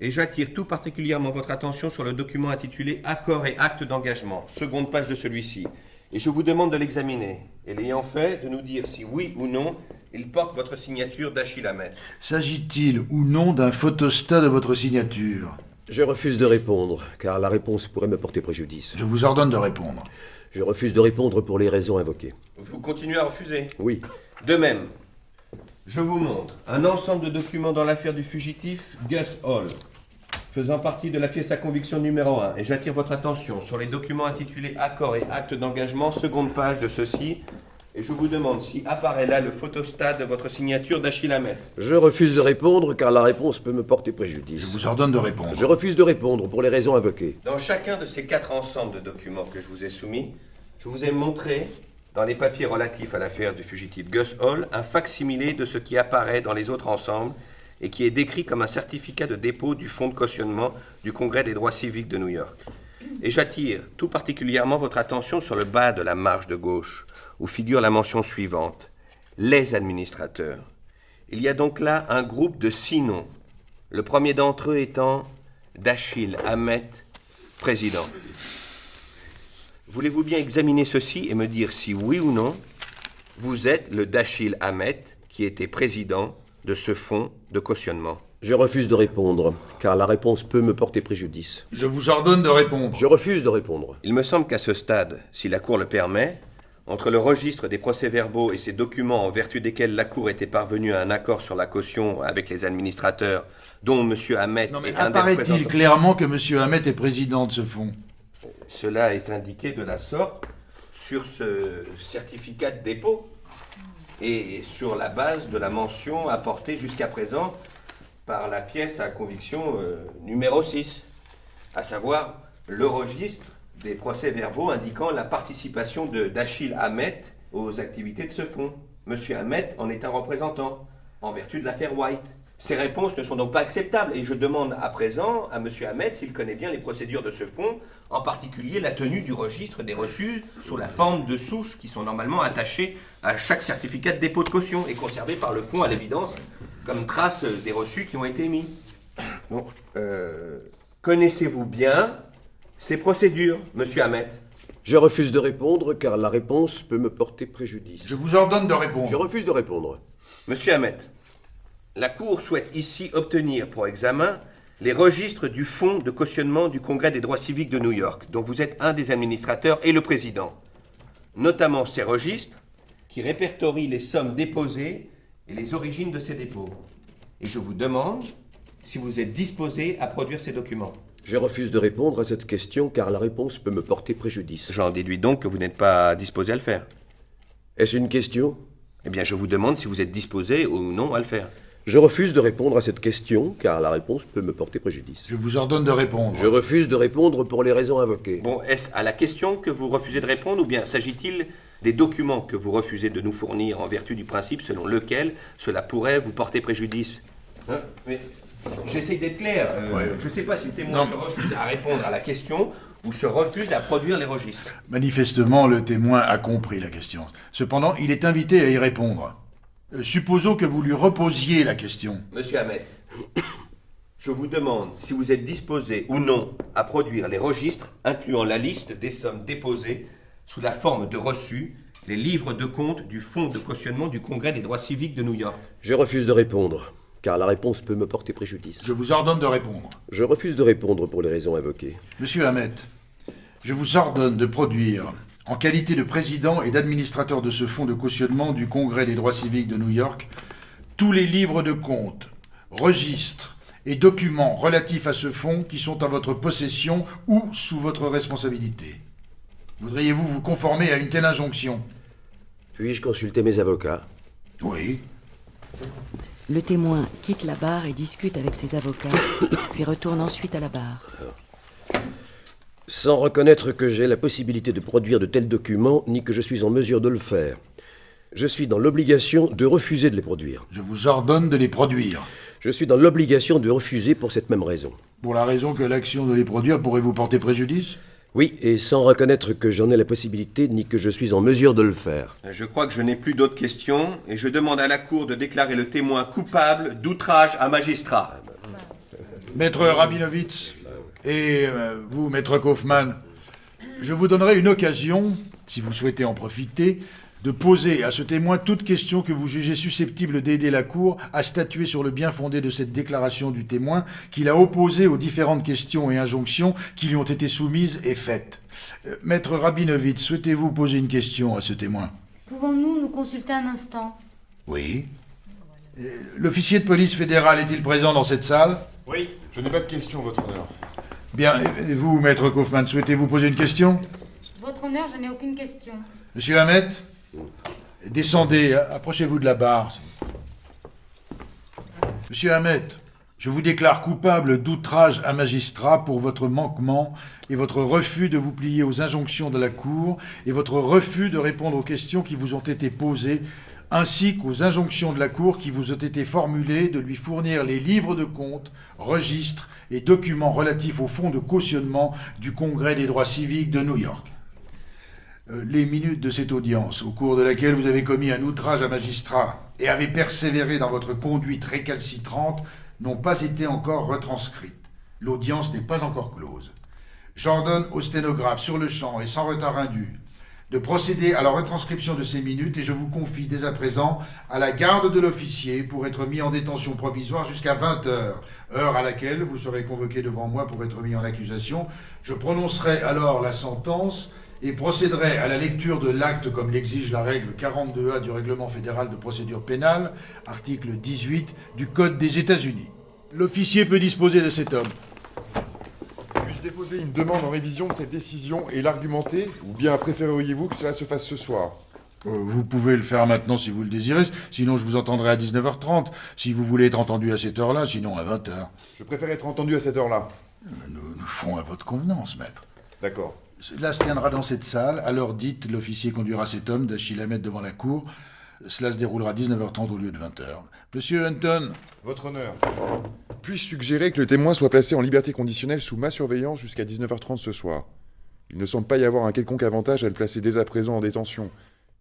[SPEAKER 5] Et j'attire tout particulièrement votre attention sur le document intitulé « Accord et acte d'engagement », seconde page de celui-ci. Et je vous demande de l'examiner, et l'ayant fait, de nous dire si oui ou non, il porte votre signature Dashiell Hammett.
[SPEAKER 3] S'agit-il ou non d'un photostat de votre signature?
[SPEAKER 6] Je refuse de répondre car la réponse pourrait me porter préjudice.
[SPEAKER 3] Je vous ordonne de répondre.
[SPEAKER 6] Je refuse de répondre pour les raisons invoquées.
[SPEAKER 5] Vous continuez à refuser?
[SPEAKER 6] Oui.
[SPEAKER 5] De même, je vous montre un ensemble de documents dans l'affaire du fugitif Gus Hall, faisant partie de la pièce à conviction numéro 1. Et j'attire votre attention sur les documents intitulés « Accord et acte d'engagement », seconde page de ceux-ci. Et je vous demande si apparaît là le photostat de votre signature Dashiell Hammett.
[SPEAKER 6] Je refuse de répondre car la réponse peut me porter préjudice.
[SPEAKER 3] Je vous ordonne de répondre.
[SPEAKER 6] Je refuse de répondre pour les raisons invoquées.
[SPEAKER 5] Dans chacun de ces 4 ensembles de documents que je vous ai soumis, je vous ai montré, dans les papiers relatifs à l'affaire du fugitif Gus Hall, un fac-similé de ce qui apparaît dans les autres ensembles et qui est décrit comme un certificat de dépôt du fonds de cautionnement du Congrès des droits civiques de New York. Et j'attire tout particulièrement votre attention sur le bas de la marge de gauche, où figure la mention suivante, les administrateurs. Il y a donc là un groupe de 6 noms, le premier d'entre eux étant Dashiell Hammett, président. Voulez-vous bien examiner ceci et me dire si oui ou non, vous êtes le Dashiell Hammett qui était président de ce fonds de cautionnement?
[SPEAKER 6] Je refuse de répondre car la réponse peut me porter préjudice.
[SPEAKER 3] Je vous ordonne de répondre.
[SPEAKER 6] Je refuse de répondre.
[SPEAKER 5] Il me semble qu'à ce stade, si la Cour le permet, entre le registre des procès-verbaux et ces documents en vertu desquels la Cour était parvenue à un accord sur la caution avec les administrateurs, dont M. Hammett
[SPEAKER 3] Non mais
[SPEAKER 5] est un des
[SPEAKER 3] apparaît-il
[SPEAKER 5] représentants...
[SPEAKER 3] clairement que M. Hammett est président de ce fonds?
[SPEAKER 5] Cela est indiqué de la sorte sur ce certificat de dépôt et sur la base de la mention apportée jusqu'à présent par la pièce à conviction numéro 6, à savoir le registre des procès-verbaux indiquant la participation de Dashiell Hammett aux activités de ce fonds. M. Hammett en est un représentant, en vertu de l'affaire White. Ces réponses ne sont donc pas acceptables et je demande à présent à M. Hammett s'il connaît bien les procédures de ce fonds, en particulier la tenue du registre des reçus sous la forme de souches qui sont normalement attachées à chaque certificat de dépôt de caution et conservées par le fonds à l'évidence comme trace des reçus qui ont été émis. Donc, connaissez-vous bien ces procédures, M. Hammett?
[SPEAKER 6] Je refuse de répondre car la réponse peut me porter préjudice.
[SPEAKER 3] Je vous ordonne de répondre.
[SPEAKER 6] Je refuse de répondre.
[SPEAKER 5] M. Hammett, la Cour souhaite ici obtenir pour examen les registres du fonds de cautionnement du Congrès des droits civiques de New York, dont vous êtes un des administrateurs et le président. notamment ces registres qui répertorient les sommes déposées et les origines de ces dépôts. Et je vous demande si vous êtes disposé à produire ces documents.
[SPEAKER 6] Je refuse de répondre à cette question car la réponse peut me porter préjudice.
[SPEAKER 5] J'en déduis donc que vous n'êtes pas disposé à le faire.
[SPEAKER 6] Est-ce une question?
[SPEAKER 5] Eh bien, je vous demande si vous êtes disposé ou non à le faire.
[SPEAKER 6] Je refuse de répondre à cette question car la réponse peut me porter préjudice.
[SPEAKER 3] Je vous ordonne de répondre.
[SPEAKER 6] Je refuse de répondre pour les raisons invoquées.
[SPEAKER 5] Bon, est-ce à la question que vous refusez de répondre ou bien s'agit-il des documents que vous refusez de nous fournir en vertu du principe selon lequel cela pourrait vous porter préjudice? Mais j'essaye d'être clair. Je ne sais pas si le témoin se refuse à répondre à la question ou se refuse à produire les registres.
[SPEAKER 3] Manifestement, le témoin a compris la question. Cependant, il est invité à y répondre. Supposons que vous lui reposiez la question.
[SPEAKER 5] Monsieur Ahmed, je vous demande si vous êtes disposé ou non à produire les registres incluant la liste des sommes déposées sous la forme de reçus, les livres de compte du Fonds de cautionnement du Congrès des droits civiques de New York.
[SPEAKER 6] Je refuse de répondre, car la réponse peut me porter préjudice.
[SPEAKER 3] Je vous ordonne de répondre.
[SPEAKER 6] Je refuse de répondre pour les raisons invoquées.
[SPEAKER 3] Monsieur Hamet, je vous ordonne de produire, en qualité de président et d'administrateur de ce fonds de cautionnement du Congrès des droits civiques de New York, tous les livres de compte, registres et documents relatifs à ce fonds qui sont en votre possession ou sous votre responsabilité. Voudriez-vous vous conformer à une telle injonction?
[SPEAKER 6] Puis-je consulter mes avocats?
[SPEAKER 3] Oui.
[SPEAKER 1] Le témoin quitte la barre et discute avec ses avocats, puis retourne ensuite à la barre.
[SPEAKER 6] Sans reconnaître que j'ai la possibilité de produire de tels documents, ni que je suis en mesure de le faire, je suis dans l'obligation de refuser de les produire.
[SPEAKER 3] Je vous ordonne de les produire.
[SPEAKER 6] Je suis dans l'obligation de refuser pour cette même raison.
[SPEAKER 3] Pour la raison que l'action de les produire pourrait vous porter préjudice?
[SPEAKER 6] Oui, et sans reconnaître que j'en ai la possibilité, ni que je suis en mesure de le faire.
[SPEAKER 5] Je crois que je n'ai plus d'autres questions et je demande à la Cour de déclarer le témoin coupable d'outrage à magistrat.
[SPEAKER 3] Maître Rabinovitz et vous, Maître Kaufmann, je vous donnerai une occasion, si vous souhaitez en profiter, de poser à ce témoin toute question que vous jugez susceptible d'aider la Cour à statuer sur le bien fondé de cette déclaration du témoin qu'il a opposée aux différentes questions et injonctions qui lui ont été soumises et faites. Maître Rabinovitz, souhaitez-vous poser une question à ce témoin?
[SPEAKER 8] Pouvons-nous nous consulter un instant?
[SPEAKER 3] Oui. L'officier de police fédéral est-il présent dans cette salle?
[SPEAKER 4] Oui. Je n'ai pas de question, votre honneur.
[SPEAKER 3] Bien, et vous, Maître Kaufmann, souhaitez-vous poser une question?
[SPEAKER 8] Votre honneur, je n'ai aucune question.
[SPEAKER 3] Monsieur Hamet, descendez, approchez-vous de la barre. Monsieur Hamet, je vous déclare coupable d'outrage à magistrat pour votre manquement et votre refus de vous plier aux injonctions de la Cour et votre refus de répondre aux questions qui vous ont été posées, ainsi qu'aux injonctions de la Cour qui vous ont été formulées de lui fournir les livres de compte, registres et documents relatifs au fonds de cautionnement du Congrès des droits civiques de New York. Les minutes de cette audience, au cours de laquelle vous avez commis un outrage à magistrat et avez persévéré dans votre conduite récalcitrante, n'ont pas été encore retranscrites. L'audience n'est pas encore close. J'ordonne au sténographe sur le champ et sans retard indu de procéder à la retranscription de ces minutes et je vous confie dès à présent à la garde de l'officier pour être mis en détention provisoire jusqu'à 20h, heure à laquelle vous serez convoqué devant moi pour être mis en accusation. Je prononcerai alors la sentence et procéderai à la lecture de l'acte comme l'exige la règle 42A du règlement fédéral de procédure pénale, article 18 du Code des États-Unis. L'officier peut disposer de cet homme.
[SPEAKER 4] Puis-je déposer une demande en révision de cette décision et l'argumenter, ou bien préféreriez-vous que cela se fasse ce soir?
[SPEAKER 3] Vous pouvez le faire maintenant si vous le désirez, sinon je vous entendrai à 19h30, si vous voulez être entendu à cette heure-là, sinon à 20h.
[SPEAKER 4] Je préfère être entendu à cette heure-là.
[SPEAKER 3] Nous ferons à votre convenance, maître.
[SPEAKER 4] D'accord.
[SPEAKER 3] Cela se tiendra dans cette salle. À l'heure dite, l'officier conduira cet homme d'Achille Hamet devant la cour. Cela se déroulera à 19h30 au lieu de 20h. Monsieur Hunton.
[SPEAKER 4] Votre honneur. Puis-je suggérer que le témoin soit placé en liberté conditionnelle sous ma surveillance jusqu'à 19h30 ce soir? Il ne semble pas y avoir un quelconque avantage à le placer dès à présent en détention.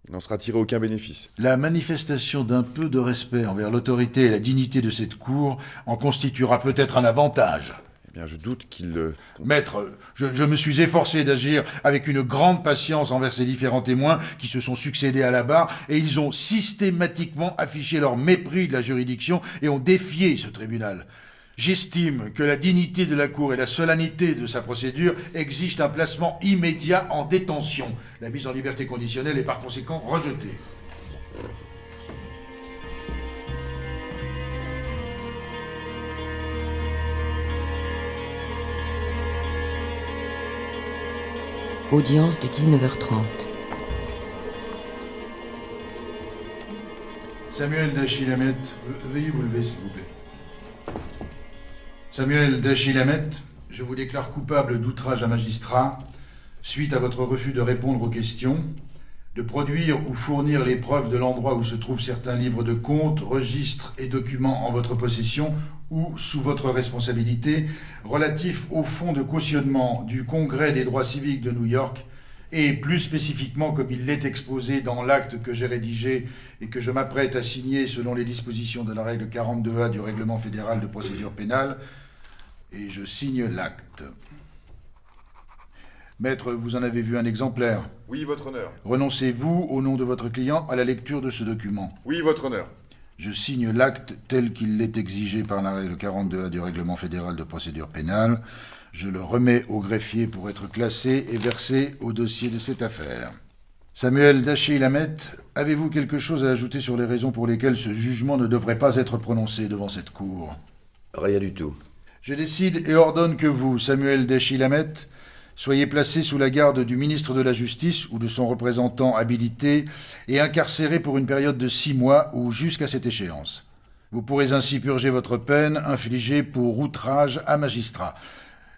[SPEAKER 4] Il n'en sera tiré aucun bénéfice.
[SPEAKER 3] La manifestation d'un peu de respect envers l'autorité et la dignité de cette cour en constituera peut-être un avantage.
[SPEAKER 4] Eh bien, je doute qu'il...
[SPEAKER 3] Maître, je me suis efforcé d'agir avec une grande patience envers ces différents témoins qui se sont succédés à la barre, et ils ont systématiquement affiché leur mépris de la juridiction et ont défié ce tribunal. J'estime que la dignité de la Cour et la solennité de sa procédure exigent un placement immédiat en détention. La mise en liberté conditionnelle est par conséquent rejetée.
[SPEAKER 1] Audience de 19h30.
[SPEAKER 3] Samuel Dachilamet, veuillez vous lever s'il vous plaît. Samuel Dachilamet, je vous déclare coupable d'outrage à magistrat, suite à votre refus de répondre aux questions, de produire ou fournir les preuves de l'endroit où se trouvent certains livres de comptes, registres et documents en votre possession ou sous votre responsabilité, relatifs au fonds de cautionnement du Congrès des droits civiques de New York, et plus spécifiquement comme il l'est exposé dans l'acte que j'ai rédigé et que je m'apprête à signer selon les dispositions de la règle 42A du Règlement fédéral de procédure pénale, et je signe l'acte. Maître, vous en avez vu un exemplaire.
[SPEAKER 4] Oui, votre honneur.
[SPEAKER 3] Renoncez-vous, au nom de votre client, à la lecture de ce document.
[SPEAKER 4] Oui, votre honneur.
[SPEAKER 3] Je signe l'acte tel qu'il l'est exigé par la règle 42A du Règlement fédéral de procédure pénale. Je le remets au greffier pour être classé et versé au dossier de cette affaire. Samuel Dachilamet, avez-vous quelque chose à ajouter sur les raisons pour lesquelles ce jugement ne devrait pas être prononcé devant cette cour?
[SPEAKER 6] Rien du tout.
[SPEAKER 3] Je décide et ordonne que vous, Samuel Dachilamet, soyez placé sous la garde du ministre de la Justice ou de son représentant habilité et incarcéré pour une période de 6 mois ou jusqu'à cette échéance. Vous pourrez ainsi purger votre peine infligée pour outrage à magistrat.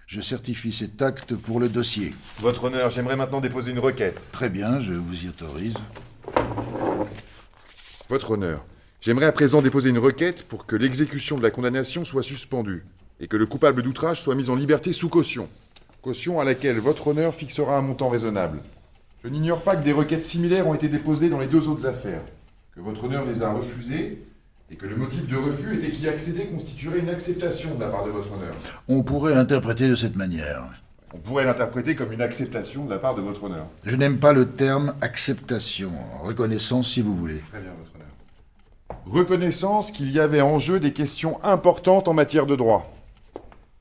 [SPEAKER 3] Je certifie cet acte pour le dossier.
[SPEAKER 4] Votre honneur, j'aimerais maintenant déposer une requête.
[SPEAKER 3] Très bien, je vous y autorise.
[SPEAKER 4] Votre honneur, j'aimerais à présent déposer une requête pour que l'exécution de la condamnation soit suspendue et que le coupable d'outrage soit mis en liberté sous caution. Caution à laquelle votre honneur fixera un montant raisonnable. Je n'ignore pas que des requêtes similaires ont été déposées dans les 2 autres affaires, que votre honneur les a refusées, et que le motif de refus était qu'y accéder constituerait une acceptation de la part de votre honneur.
[SPEAKER 3] On pourrait l'interpréter de cette manière.
[SPEAKER 4] On pourrait l'interpréter comme une acceptation de la part de votre honneur.
[SPEAKER 3] Je n'aime pas le terme acceptation, reconnaissance si vous voulez.
[SPEAKER 4] Très bien, votre honneur. Reconnaissance qu'il y avait en jeu des questions importantes en matière de droit.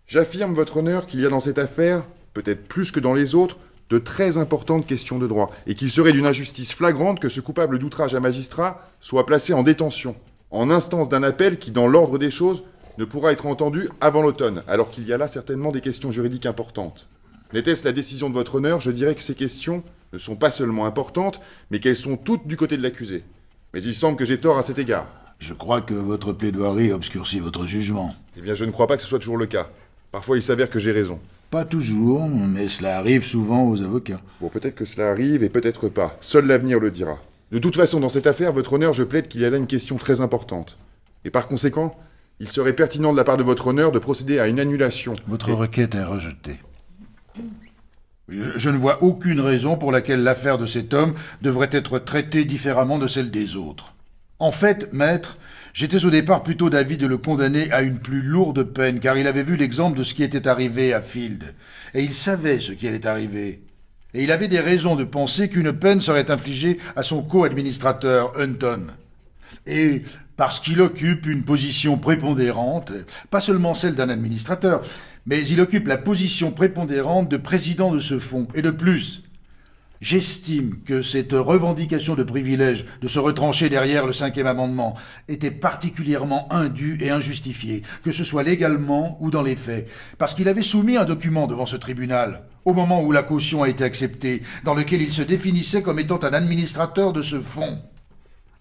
[SPEAKER 4] J'affirme, votre honneur, qu'il y a dans cette affaire, peut-être plus que dans les autres, de très importantes questions de droit, et qu'il serait d'une injustice flagrante que ce coupable d'outrage à magistrat soit placé en détention, en instance d'un appel qui, dans l'ordre des choses, ne pourra être entendu avant l'automne, alors qu'il y a là certainement des questions juridiques importantes. N'était-ce la décision de votre honneur, je dirais que ces questions ne sont pas seulement importantes, mais qu'elles sont toutes du côté de l'accusé. Mais il semble que j'ai tort à cet égard.
[SPEAKER 3] Je crois que votre plaidoirie obscurcit votre jugement.
[SPEAKER 4] Eh bien, je ne crois pas que ce soit toujours le cas. Parfois, il s'avère que j'ai raison.
[SPEAKER 3] Pas toujours, mais cela arrive souvent aux avocats.
[SPEAKER 4] Bon, peut-être que cela arrive et peut-être pas. Seul l'avenir le dira. De toute façon, dans cette affaire, votre honneur, je plaide qu'il y a là une question très importante. Et par conséquent, il serait pertinent de la part de votre honneur de procéder à une annulation.
[SPEAKER 3] Votre requête est rejetée. Je ne vois aucune raison pour laquelle l'affaire de cet homme devrait être traitée différemment de celle des autres. En fait, maître, j'étais au départ plutôt d'avis de le condamner à une plus lourde peine, car il avait vu l'exemple de ce qui était arrivé à Field, et il savait ce qui allait arriver. Et il avait des raisons de penser qu'une peine serait infligée à son co-administrateur, Hunton. Et parce qu'il occupe une position prépondérante, pas seulement celle d'un administrateur, mais il occupe la position prépondérante de président de ce fonds, et de plus. J'estime que cette revendication de privilège de se retrancher derrière le 5e amendement était particulièrement indue et injustifiée, que ce soit légalement ou dans les faits, parce qu'il avait soumis un document devant ce tribunal, au moment où la caution a été acceptée, dans lequel il se définissait comme étant un administrateur de ce fonds.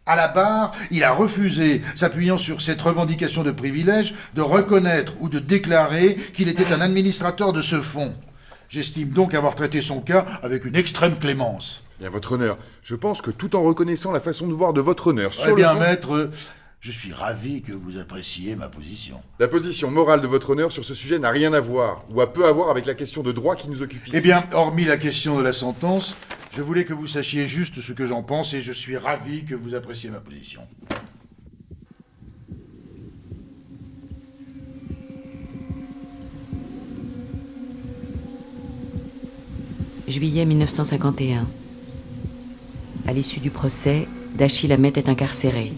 [SPEAKER 3] À la barre, il a refusé, s'appuyant sur cette revendication de privilège, de reconnaître ou de déclarer qu'il était un administrateur de ce fonds. J'estime donc avoir traité son cas avec une extrême clémence.
[SPEAKER 4] Bien, votre honneur, je pense que tout en reconnaissant la façon de voir de votre honneur sur
[SPEAKER 3] Eh bien,
[SPEAKER 4] le fond...
[SPEAKER 3] maître, je suis ravi que vous appréciez ma position.
[SPEAKER 4] La position morale de votre honneur sur ce sujet n'a rien à voir, ou à peu à voir avec la question de droit qui nous occupe ici.
[SPEAKER 3] Eh bien, hormis la question de la sentence, je voulais que vous sachiez juste ce que j'en pense et je suis ravi que vous appréciez ma position.
[SPEAKER 1] Juillet 1951. À l'issue du procès, Dachilamet est incarcéré.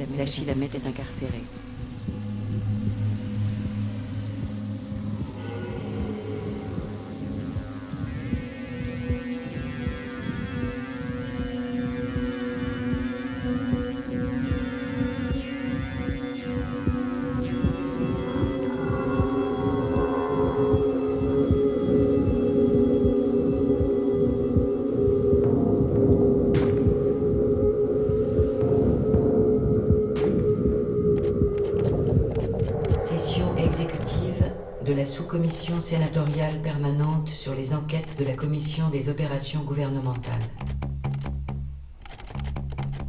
[SPEAKER 1] sous-commission sénatoriale permanente sur les enquêtes de la commission des opérations gouvernementales.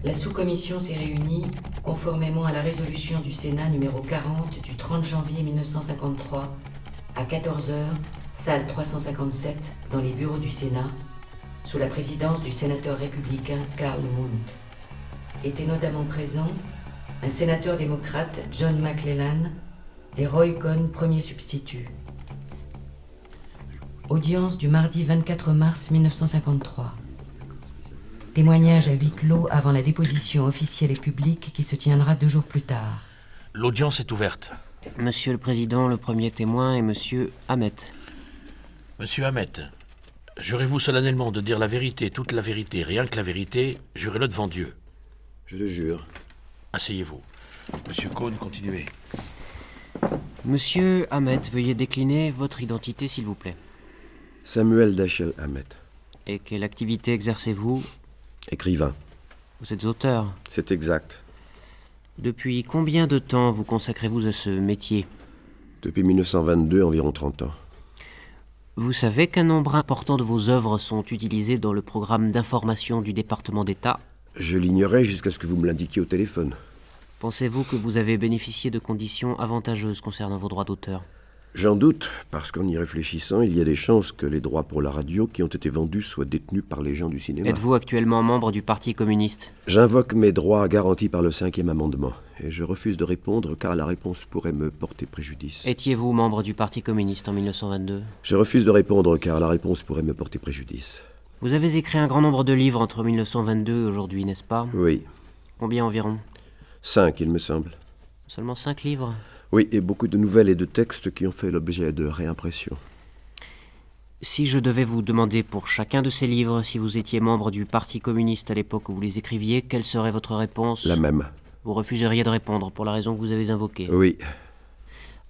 [SPEAKER 1] La sous-commission s'est réunie conformément à la résolution du Sénat numéro 40 du 30 janvier 1953 à 14h, salle 357, dans les bureaux du Sénat, sous la présidence du sénateur républicain Karl Mundt. Étaient notamment présents un sénateur démocrate, John McClellan, et Roy Cohn, premier substitut. Audience du mardi 24 mars 1953. Témoignage à huis clos avant la déposition officielle et publique qui se tiendra 2 jours plus tard.
[SPEAKER 9] L'audience est ouverte.
[SPEAKER 10] Monsieur le Président, le premier témoin est Monsieur Hamet.
[SPEAKER 9] Monsieur Hamet, jurez-vous solennellement de dire la vérité, toute la vérité, rien que la vérité, jurez-le devant Dieu.
[SPEAKER 6] Je le jure.
[SPEAKER 9] Asseyez-vous. Monsieur Cohn, continuez.
[SPEAKER 10] Monsieur Hamet, veuillez décliner votre identité, s'il vous plaît.
[SPEAKER 6] Samuel Dashiell Hamet.
[SPEAKER 10] Et quelle activité exercez-vous?
[SPEAKER 6] Écrivain.
[SPEAKER 10] Vous êtes auteur.
[SPEAKER 6] C'est exact.
[SPEAKER 10] Depuis combien de temps vous consacrez-vous à ce métier?
[SPEAKER 6] Depuis 1922, environ 30 ans.
[SPEAKER 10] Vous savez qu'un nombre important de vos œuvres sont utilisées dans le programme d'information du département d'État?
[SPEAKER 6] Je l'ignorais jusqu'à ce que vous me l'indiquiez au téléphone.
[SPEAKER 10] Pensez-vous que vous avez bénéficié de conditions avantageuses concernant vos droits d'auteur?
[SPEAKER 6] J'en doute, parce qu'en y réfléchissant, il y a des chances que les droits pour la radio qui ont été vendus soient détenus par les gens du cinéma.
[SPEAKER 10] Êtes-vous actuellement membre du Parti communiste?
[SPEAKER 6] J'invoque mes droits garantis par le 5e amendement, et je refuse de répondre car la réponse pourrait me porter préjudice.
[SPEAKER 10] Étiez-vous membre du Parti communiste en 1922?
[SPEAKER 6] Je refuse de répondre car la réponse pourrait me porter préjudice.
[SPEAKER 10] Vous avez écrit un grand nombre de livres entre 1922 et aujourd'hui, n'est-ce pas?
[SPEAKER 6] Oui.
[SPEAKER 10] Combien environ?
[SPEAKER 6] 5, il me semble.
[SPEAKER 10] Seulement 5 livres?
[SPEAKER 6] Oui, et beaucoup de nouvelles et de textes qui ont fait l'objet de réimpression.
[SPEAKER 10] Si je devais vous demander pour chacun de ces livres si vous étiez membre du Parti communiste à l'époque où vous les écriviez, quelle serait votre réponse?
[SPEAKER 6] La même.
[SPEAKER 10] Vous refuseriez de répondre pour la raison que vous avez invoquée?
[SPEAKER 6] Oui.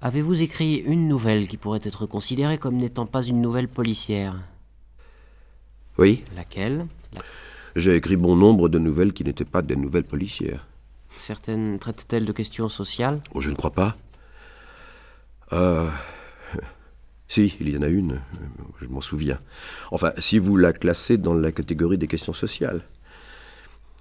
[SPEAKER 10] Avez-vous écrit une nouvelle qui pourrait être considérée comme n'étant pas une nouvelle policière?
[SPEAKER 6] Oui.
[SPEAKER 10] Laquelle?
[SPEAKER 6] J'ai écrit bon nombre de nouvelles qui n'étaient pas des nouvelles policières.
[SPEAKER 10] Certaines traitent-elles de questions sociales?
[SPEAKER 6] Oh, je ne crois pas. Si, il y en a une, je m'en souviens. Enfin, si vous la classez dans la catégorie des questions sociales.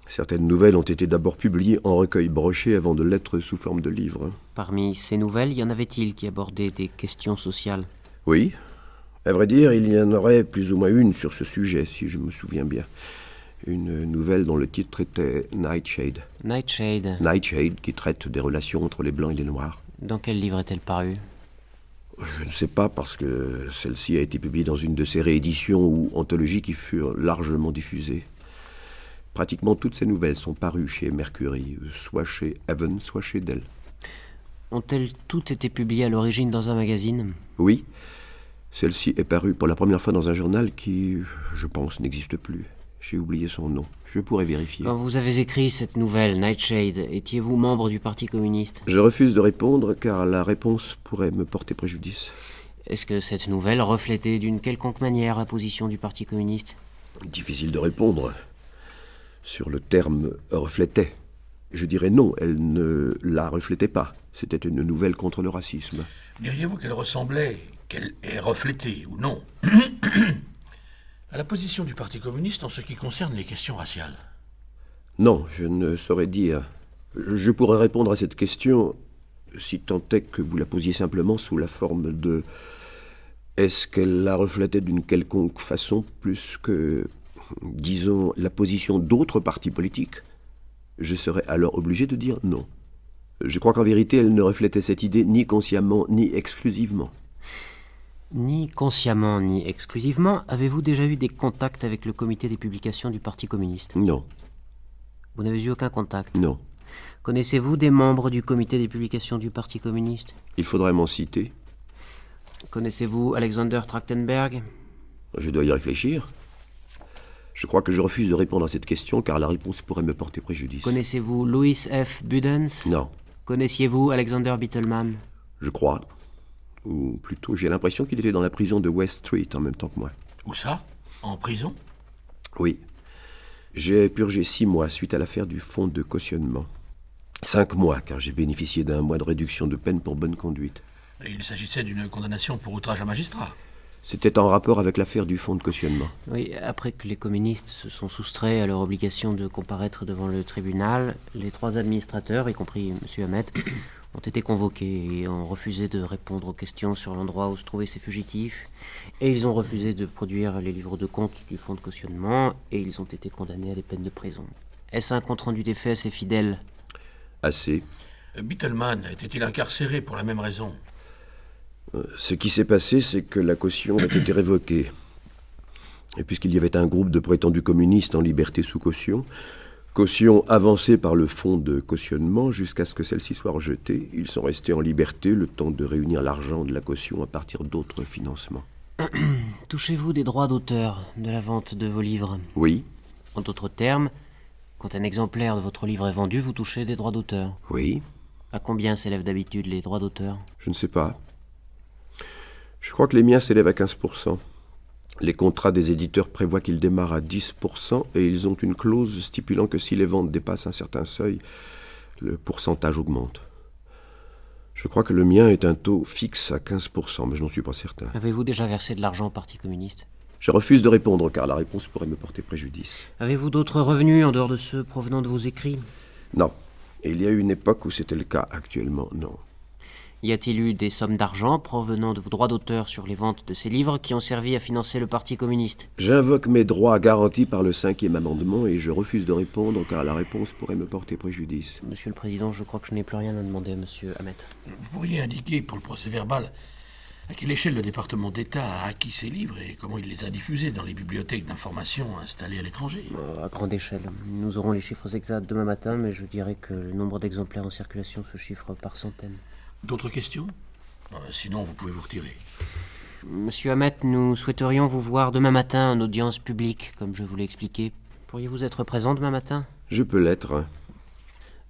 [SPEAKER 6] Certaines nouvelles ont été d'abord publiées en recueil broché avant de l'être sous forme de livres.
[SPEAKER 10] Parmi ces nouvelles, y en avait-il qui abordaient des questions sociales?
[SPEAKER 6] Oui. À vrai dire, il y en aurait plus ou moins une sur ce sujet, si je me souviens bien. Une nouvelle dont le titre était Nightshade.
[SPEAKER 10] Nightshade.
[SPEAKER 6] Nightshade, qui traite des relations entre les Blancs et les Noirs.
[SPEAKER 10] Dans quel livre est-elle parue?
[SPEAKER 6] Je ne sais pas, parce que celle-ci a été publiée dans une de ces rééditions ou anthologies qui furent largement diffusées. Pratiquement toutes ces nouvelles sont parues chez Mercury, soit chez Evans, soit chez Dell.
[SPEAKER 10] Ont-elles toutes été publiées à l'origine dans un magazine?
[SPEAKER 6] Oui. Celle-ci est parue pour la première fois dans un journal qui, je pense, n'existe plus. J'ai oublié son nom. Je pourrais vérifier.
[SPEAKER 10] Quand vous avez écrit cette nouvelle, Nightshade, étiez-vous membre du Parti communiste?
[SPEAKER 6] Je refuse de répondre car la réponse pourrait me porter préjudice.
[SPEAKER 10] Est-ce que cette nouvelle reflétait d'une quelconque manière la position du Parti communiste?
[SPEAKER 6] Difficile de répondre. Sur le terme « reflétait ». Je dirais non, elle ne la reflétait pas. C'était une nouvelle contre le racisme.
[SPEAKER 9] Diriez-vous qu'elle ressemblait, qu'elle est reflétée ou non à la position du Parti communiste en ce qui concerne les questions raciales?
[SPEAKER 6] Non, je ne saurais dire. Je pourrais répondre à cette question si tant est que vous la posiez simplement sous la forme de « est-ce qu'elle la reflétait d'une quelconque façon plus que, disons, la position d'autres partis politiques ?» Je serais alors obligé de dire non. Je crois qu'en vérité, elle ne reflétait cette idée ni consciemment ni exclusivement.
[SPEAKER 10] Ni consciemment ni exclusivement, avez-vous déjà eu des contacts avec le comité des publications du Parti communiste?
[SPEAKER 6] Non.
[SPEAKER 10] Vous n'avez eu aucun contact?
[SPEAKER 6] Non.
[SPEAKER 10] Connaissez-vous des membres du comité des publications du Parti communiste?
[SPEAKER 6] Il faudrait m'en citer.
[SPEAKER 10] Connaissez-vous Alexander Trachtenberg?
[SPEAKER 6] Je dois y réfléchir. Je crois que je refuse de répondre à cette question car la réponse pourrait me porter préjudice.
[SPEAKER 10] Connaissez-vous Louis F. Budens?
[SPEAKER 6] Non.
[SPEAKER 10] Connaissiez-vous Alexander Bittelman?
[SPEAKER 6] Je crois. Ou plutôt, j'ai l'impression qu'il était dans la prison de West Street en même temps que moi.
[SPEAKER 9] Où ça? En prison?
[SPEAKER 6] Oui. J'ai purgé 6 mois suite à l'affaire du fonds de cautionnement. 5 mois, car j'ai bénéficié d'un mois de réduction de peine pour bonne conduite.
[SPEAKER 9] Il s'agissait d'une condamnation pour outrage à magistrat.
[SPEAKER 6] C'était en rapport avec l'affaire du fonds de cautionnement.
[SPEAKER 10] Oui, après que les communistes se sont soustraits à leur obligation de comparaître devant le tribunal, les 3 administrateurs, y compris M. Hamet, ont été convoqués et ont refusé de répondre aux questions sur l'endroit où se trouvaient ces fugitifs. Et ils ont refusé de produire les livres de compte du fonds de cautionnement et ils ont été condamnés à des peines de prison. Est-ce un compte-rendu des faits assez fidèle?
[SPEAKER 6] Assez.
[SPEAKER 9] Bittelman était-il incarcéré pour la même raison?
[SPEAKER 6] Ce qui s'est passé, c'est que la caution a été révoquée. Et puisqu'il y avait un groupe de prétendus communistes en liberté sous caution avancée par le fonds de cautionnement jusqu'à ce que celle-ci soit rejetée, ils sont restés en liberté le temps de réunir l'argent de la caution à partir d'autres financements.
[SPEAKER 10] Touchez-vous des droits d'auteur de la vente de vos livres?
[SPEAKER 6] Oui.
[SPEAKER 10] En d'autres termes, quand un exemplaire de votre livre est vendu, vous touchez des droits d'auteur?
[SPEAKER 6] Oui.
[SPEAKER 10] À combien s'élèvent d'habitude les droits d'auteur?
[SPEAKER 6] Je ne sais pas. Je crois que les miens s'élèvent à 15%. Les contrats des éditeurs prévoient qu'ils démarrent à 10% et ils ont une clause stipulant que si les ventes dépassent un certain seuil, le pourcentage augmente. Je crois que le mien est un taux fixe à 15%, mais je n'en suis pas certain.
[SPEAKER 10] Avez-vous déjà versé de l'argent au Parti communiste?
[SPEAKER 6] Je refuse de répondre car la réponse pourrait me porter préjudice.
[SPEAKER 10] Avez-vous d'autres revenus en dehors de ceux provenant de vos écrits?
[SPEAKER 6] Non. Il y a eu une époque où c'était le cas. Actuellement, non.
[SPEAKER 10] Y a-t-il eu des sommes d'argent provenant de vos droits d'auteur sur les ventes de ces livres qui ont servi à financer le Parti communiste?
[SPEAKER 6] J'invoque mes droits garantis par le 5e amendement et je refuse de répondre car la réponse pourrait me porter préjudice.
[SPEAKER 10] Monsieur le Président, je crois que je n'ai plus rien à demander à Monsieur Hamet.
[SPEAKER 9] Vous pourriez indiquer pour le procès-verbal à quelle échelle le département d'État a acquis ces livres et comment il les a diffusés dans les bibliothèques d'information installées à l'étranger?
[SPEAKER 10] À grande échelle. Nous aurons les chiffres exacts demain matin, mais je dirais que le nombre d'exemplaires en circulation se chiffre par centaines.
[SPEAKER 9] D'autres questions? Sinon, vous pouvez vous retirer.
[SPEAKER 10] Monsieur Hamet, nous souhaiterions vous voir demain matin en audience publique, comme je vous l'ai expliqué. Pourriez-vous être présent demain matin?
[SPEAKER 6] Je peux l'être.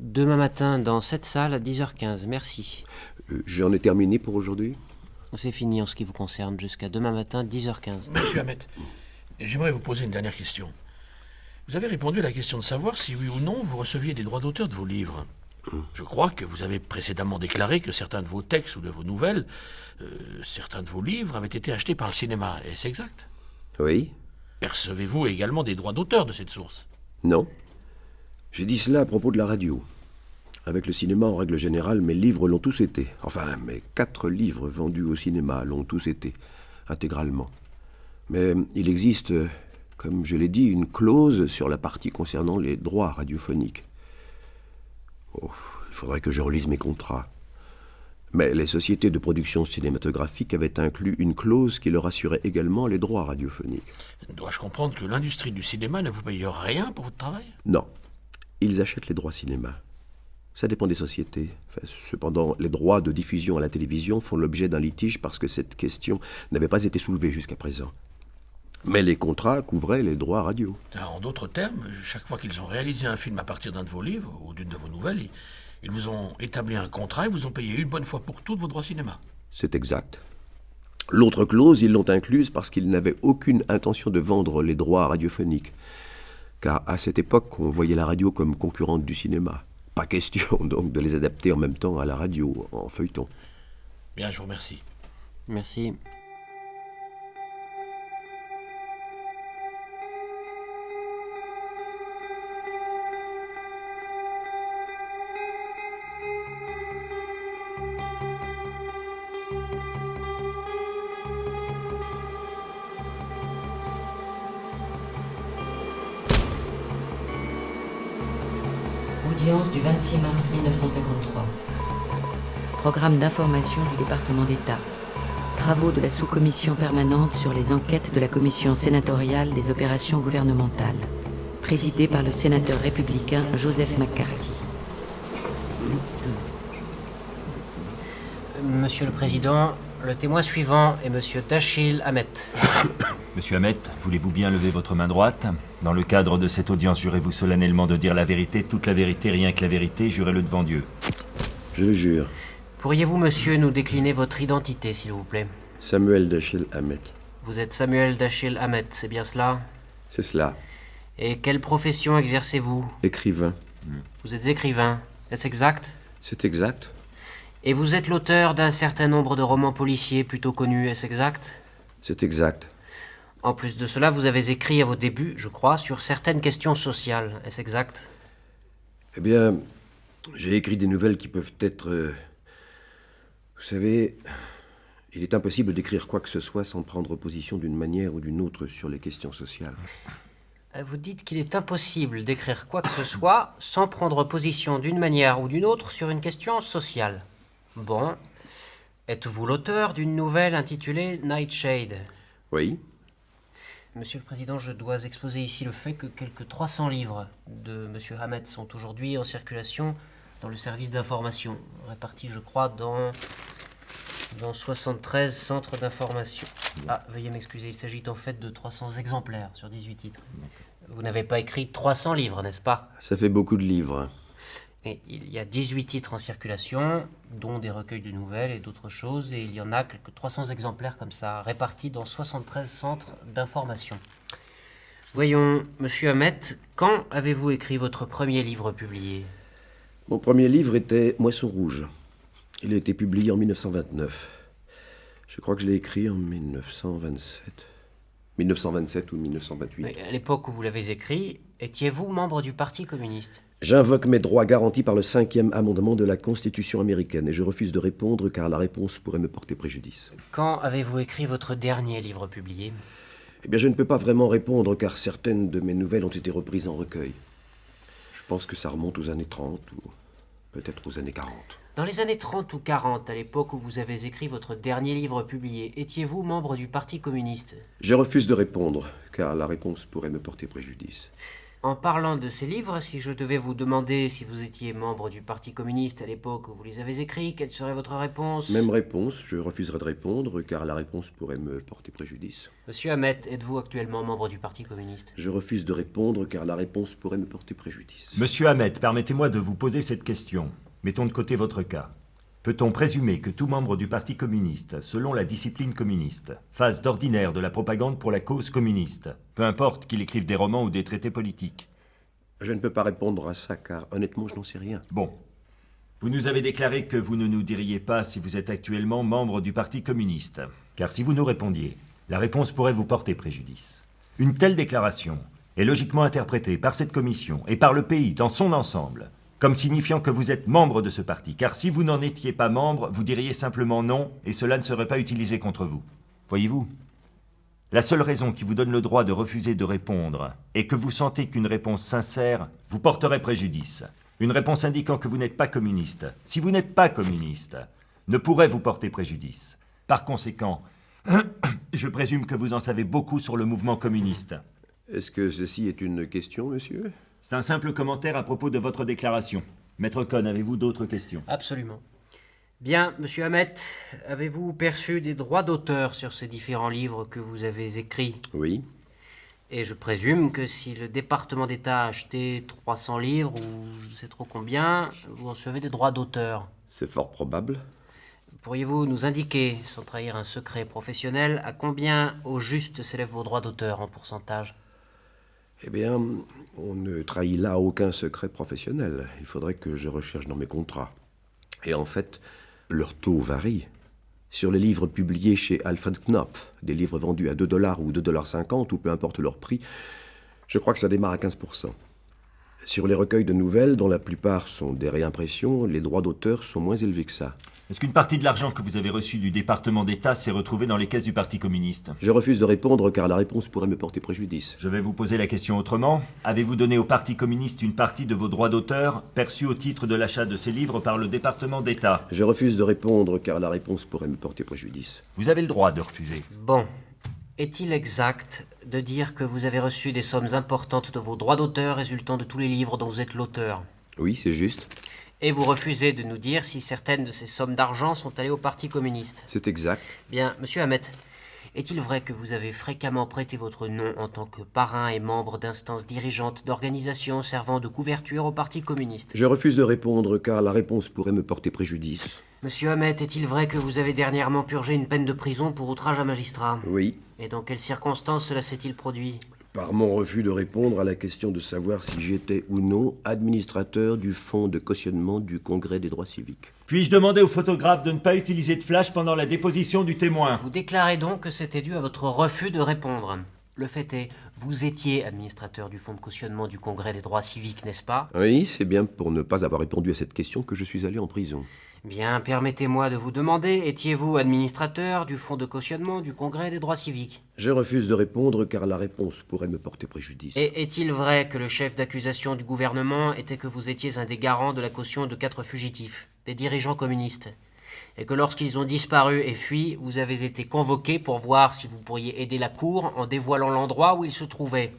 [SPEAKER 10] Demain matin, dans cette salle, à 10h15. Merci.
[SPEAKER 6] J'en ai terminé pour aujourd'hui?
[SPEAKER 10] C'est fini en ce qui vous concerne, jusqu'à demain matin, 10h15.
[SPEAKER 9] Monsieur Hamet, j'aimerais vous poser une dernière question. Vous avez répondu à la question de savoir si oui ou non vous receviez des droits d'auteur de vos livres. Je crois que vous avez précédemment déclaré que certains de vos textes ou de vos nouvelles, certains de vos livres avaient été achetés par le cinéma. Est-ce exact?
[SPEAKER 6] Oui.
[SPEAKER 9] Percevez-vous également des droits d'auteur de cette source?
[SPEAKER 6] Non. J'ai dit cela à propos de la radio. Avec le cinéma, en règle générale, mes livres l'ont tous été. Enfin, mes 4 livres vendus au cinéma l'ont tous été, intégralement. Mais il existe, comme je l'ai dit, une clause sur la partie concernant les droits radiophoniques. Oh, il faudrait que je relise mes contrats. Mais les sociétés de production cinématographique avaient inclus une clause qui leur assurait également les droits radiophoniques.
[SPEAKER 9] Dois-je comprendre que l'industrie du cinéma ne vous paye rien pour votre travail?
[SPEAKER 6] Non. Ils achètent les droits cinéma. Ça dépend des sociétés. Cependant, les droits de diffusion à la télévision font l'objet d'un litige parce que cette question n'avait pas été soulevée jusqu'à présent. Mais les contrats couvraient les droits radio.
[SPEAKER 9] En d'autres termes, chaque fois qu'ils ont réalisé un film à partir d'un de vos livres ou d'une de vos nouvelles, ils vous ont établi un contrat et vous ont payé une bonne fois pour toutes vos droits cinéma.
[SPEAKER 6] C'est exact. L'autre clause, ils l'ont incluse parce qu'ils n'avaient aucune intention de vendre les droits radiophoniques. Car à cette époque, on voyait la radio comme concurrente du cinéma. Pas question donc de les adapter en même temps à la radio, en feuilleton.
[SPEAKER 9] Bien, je vous remercie.
[SPEAKER 10] Merci.
[SPEAKER 1] Audience du 26 mars 1953. Programme d'information du département d'État. Travaux de la sous-commission permanente sur les enquêtes de la commission sénatoriale des opérations gouvernementales. Présidée par le sénateur républicain Joseph McCarthy.
[SPEAKER 10] Monsieur le Président, le témoin suivant est Monsieur Tachil Hamet.
[SPEAKER 11] Monsieur Hamet, voulez-vous bien lever votre main droite? Dans le cadre de cette audience, jurez-vous solennellement de dire la vérité, toute la vérité, rien que la vérité, jurez-le devant Dieu.
[SPEAKER 6] Je le jure.
[SPEAKER 10] Pourriez-vous, monsieur, nous décliner votre identité, s'il vous plaît?
[SPEAKER 6] Samuel Tachil Hamet.
[SPEAKER 10] Vous êtes Samuel Tachil Hamet, c'est bien cela?
[SPEAKER 6] C'est cela.
[SPEAKER 10] Et quelle profession exercez-vous?
[SPEAKER 6] Écrivain.
[SPEAKER 10] Vous êtes écrivain, est-ce exact?
[SPEAKER 6] C'est exact.
[SPEAKER 10] Et vous êtes l'auteur d'un certain nombre de romans policiers plutôt connus, est-ce exact?
[SPEAKER 6] C'est exact.
[SPEAKER 10] En plus de cela, vous avez écrit à vos débuts, je crois, sur certaines questions sociales, est-ce exact?
[SPEAKER 6] Eh bien, j'ai écrit des nouvelles qui peuvent être... Vous savez, il est impossible d'écrire quoi que ce soit sans prendre position d'une manière ou d'une autre sur les questions sociales.
[SPEAKER 10] Vous dites qu'il est impossible d'écrire quoi que ce soit sans prendre position d'une manière ou d'une autre sur une question sociale. Bon. Êtes-vous l'auteur d'une nouvelle intitulée Nightshade?
[SPEAKER 6] Oui.
[SPEAKER 10] Monsieur le Président, je dois exposer ici le fait que quelques 300 livres de Monsieur Hamet sont aujourd'hui en circulation dans le service d'information, répartis, je crois, dans 73 centres d'information. Ah, veuillez m'excuser, il s'agit en fait de 300 exemplaires sur 18 titres. Vous n'avez pas écrit 300 livres, n'est-ce pas?
[SPEAKER 6] Ça fait beaucoup de livres.
[SPEAKER 10] Et il y a 18 titres en circulation, dont des recueils de nouvelles et d'autres choses, et il y en a quelques 300 exemplaires comme ça, répartis dans 73 centres d'information. Voyons, Monsieur Hamet, quand avez-vous écrit votre premier livre publié?
[SPEAKER 6] Mon premier livre était Moisson rouge. Il a été publié en 1929. Je crois que je l'ai écrit en 1927 ou 1928.
[SPEAKER 10] Oui, à l'époque où vous l'avez écrit, étiez-vous membre du Parti communiste?
[SPEAKER 6] J'invoque mes droits garantis par le 5e amendement de la Constitution américaine et je refuse de répondre car la réponse pourrait me porter préjudice.
[SPEAKER 10] Quand avez-vous écrit votre dernier livre publié?
[SPEAKER 6] Eh bien, je ne peux pas vraiment répondre car certaines de mes nouvelles ont été reprises en recueil. Je pense que ça remonte aux années 30 ou peut-être aux années 40.
[SPEAKER 10] Dans les années 30 ou 40, à l'époque où vous avez écrit votre dernier livre publié, étiez-vous membre du Parti communiste?
[SPEAKER 6] Je refuse de répondre car la réponse pourrait me porter préjudice.
[SPEAKER 10] En parlant de ces livres, si je devais vous demander si vous étiez membre du Parti communiste à l'époque où vous les avez écrits, quelle serait votre réponse?
[SPEAKER 6] Même réponse, je refuserai de répondre car la réponse pourrait me porter préjudice.
[SPEAKER 10] Monsieur Hamet, êtes-vous actuellement membre du Parti communiste?
[SPEAKER 6] Je refuse de répondre car la réponse pourrait me porter préjudice.
[SPEAKER 11] Monsieur Hamet, permettez-moi de vous poser cette question. Mettons de côté votre cas. Peut-on présumer que tout membre du Parti communiste, selon la discipline communiste, fasse d'ordinaire de la propagande pour la cause communiste, peu importe qu'il écrive des romans ou des traités politiques?
[SPEAKER 6] Je ne peux pas répondre à ça car honnêtement je n'en sais rien.
[SPEAKER 11] Bon. Vous nous avez déclaré que vous ne nous diriez pas si vous êtes actuellement membre du Parti communiste. Car si vous nous répondiez, la réponse pourrait vous porter préjudice. Une telle déclaration est logiquement interprétée par cette commission et par le pays dans son ensemble comme signifiant que vous êtes membre de ce parti, car si vous n'en étiez pas membre, vous diriez simplement non, et cela ne serait pas utilisé contre vous. Voyez-vous? La seule raison qui vous donne le droit de refuser de répondre est que vous sentez qu'une réponse sincère vous porterait préjudice. Une réponse indiquant que vous n'êtes pas communiste, si vous n'êtes pas communiste, ne pourrait vous porter préjudice. Par conséquent, je présume que vous en savez beaucoup sur le mouvement communiste.
[SPEAKER 6] Est-ce que ceci est une question, monsieur?
[SPEAKER 11] C'est un simple commentaire à propos de votre déclaration. Maître Cohn, avez-vous d'autres questions?
[SPEAKER 10] Absolument. Bien, Monsieur Hamet, avez-vous perçu des droits d'auteur sur ces différents livres que vous avez écrits?
[SPEAKER 6] Oui.
[SPEAKER 10] Et je présume que si le département d'État a acheté 300 livres, ou je ne sais trop combien, vous recevez des droits d'auteur.
[SPEAKER 6] C'est fort probable.
[SPEAKER 10] Pourriez-vous nous indiquer, sans trahir un secret professionnel, à combien au juste s'élèvent vos droits d'auteur en pourcentage?
[SPEAKER 6] Eh bien, on ne trahit là aucun secret professionnel. Il faudrait que je recherche dans mes contrats. Et en fait, leur taux varie. Sur les livres publiés chez Alfred Knopf, des livres vendus à $2 ou $2,50 ou peu importe leur prix, je crois que ça démarre à 15%. Sur les recueils de nouvelles, dont la plupart sont des réimpressions, les droits d'auteur sont moins élevés que ça.
[SPEAKER 11] Est-ce qu'une partie de l'argent que vous avez reçu du département d'État s'est retrouvée dans les caisses du Parti communiste?
[SPEAKER 6] Je refuse de répondre car la réponse pourrait me porter préjudice.
[SPEAKER 11] Je vais vous poser la question autrement. Avez-vous donné au Parti communiste une partie de vos droits d'auteur perçus au titre de l'achat de ces livres par le département d'État?
[SPEAKER 6] Je refuse de répondre car la réponse pourrait me porter préjudice.
[SPEAKER 11] Vous avez le droit de refuser.
[SPEAKER 10] Bon. Est-il exact de dire que vous avez reçu des sommes importantes de vos droits d'auteur résultant de tous les livres dont vous êtes l'auteur?
[SPEAKER 6] Oui, c'est juste.
[SPEAKER 10] Et vous refusez de nous dire si certaines de ces sommes d'argent sont allées au Parti communiste?
[SPEAKER 6] C'est exact.
[SPEAKER 10] Bien, Monsieur Hamet, est-il vrai que vous avez fréquemment prêté votre nom en tant que parrain et membre d'instances dirigeantes d'organisations servant de couverture au Parti communiste?
[SPEAKER 6] Je refuse de répondre car la réponse pourrait me porter préjudice.
[SPEAKER 10] Monsieur Hamet, est-il vrai que vous avez dernièrement purgé une peine de prison pour outrage à magistrat?
[SPEAKER 6] Oui.
[SPEAKER 10] Et dans quelles circonstances cela s'est-il produit?
[SPEAKER 6] Par mon refus de répondre à la question de savoir si j'étais ou non administrateur du fonds de cautionnement du Congrès des droits civiques.
[SPEAKER 11] Puis-je demander au photographe de ne pas utiliser de flash pendant la déposition du témoin?
[SPEAKER 10] Vous déclarez donc que c'était dû à votre refus de répondre. Le fait est, vous étiez administrateur du fonds de cautionnement du Congrès des droits civiques, n'est-ce pas?
[SPEAKER 6] Oui, c'est bien pour ne pas avoir répondu à cette question que je suis allé en prison.
[SPEAKER 10] Bien, permettez-moi de vous demander, étiez-vous administrateur du fonds de cautionnement du Congrès des droits civiques?
[SPEAKER 6] Je refuse de répondre car la réponse pourrait me porter préjudice.
[SPEAKER 10] Et est-il vrai que le chef d'accusation du gouvernement était que vous étiez un des garants de la caution de 4 fugitifs, des dirigeants communistes, et que lorsqu'ils ont disparu et fui, vous avez été convoqué pour voir si vous pourriez aider la cour en dévoilant l'endroit où ils se trouvaient,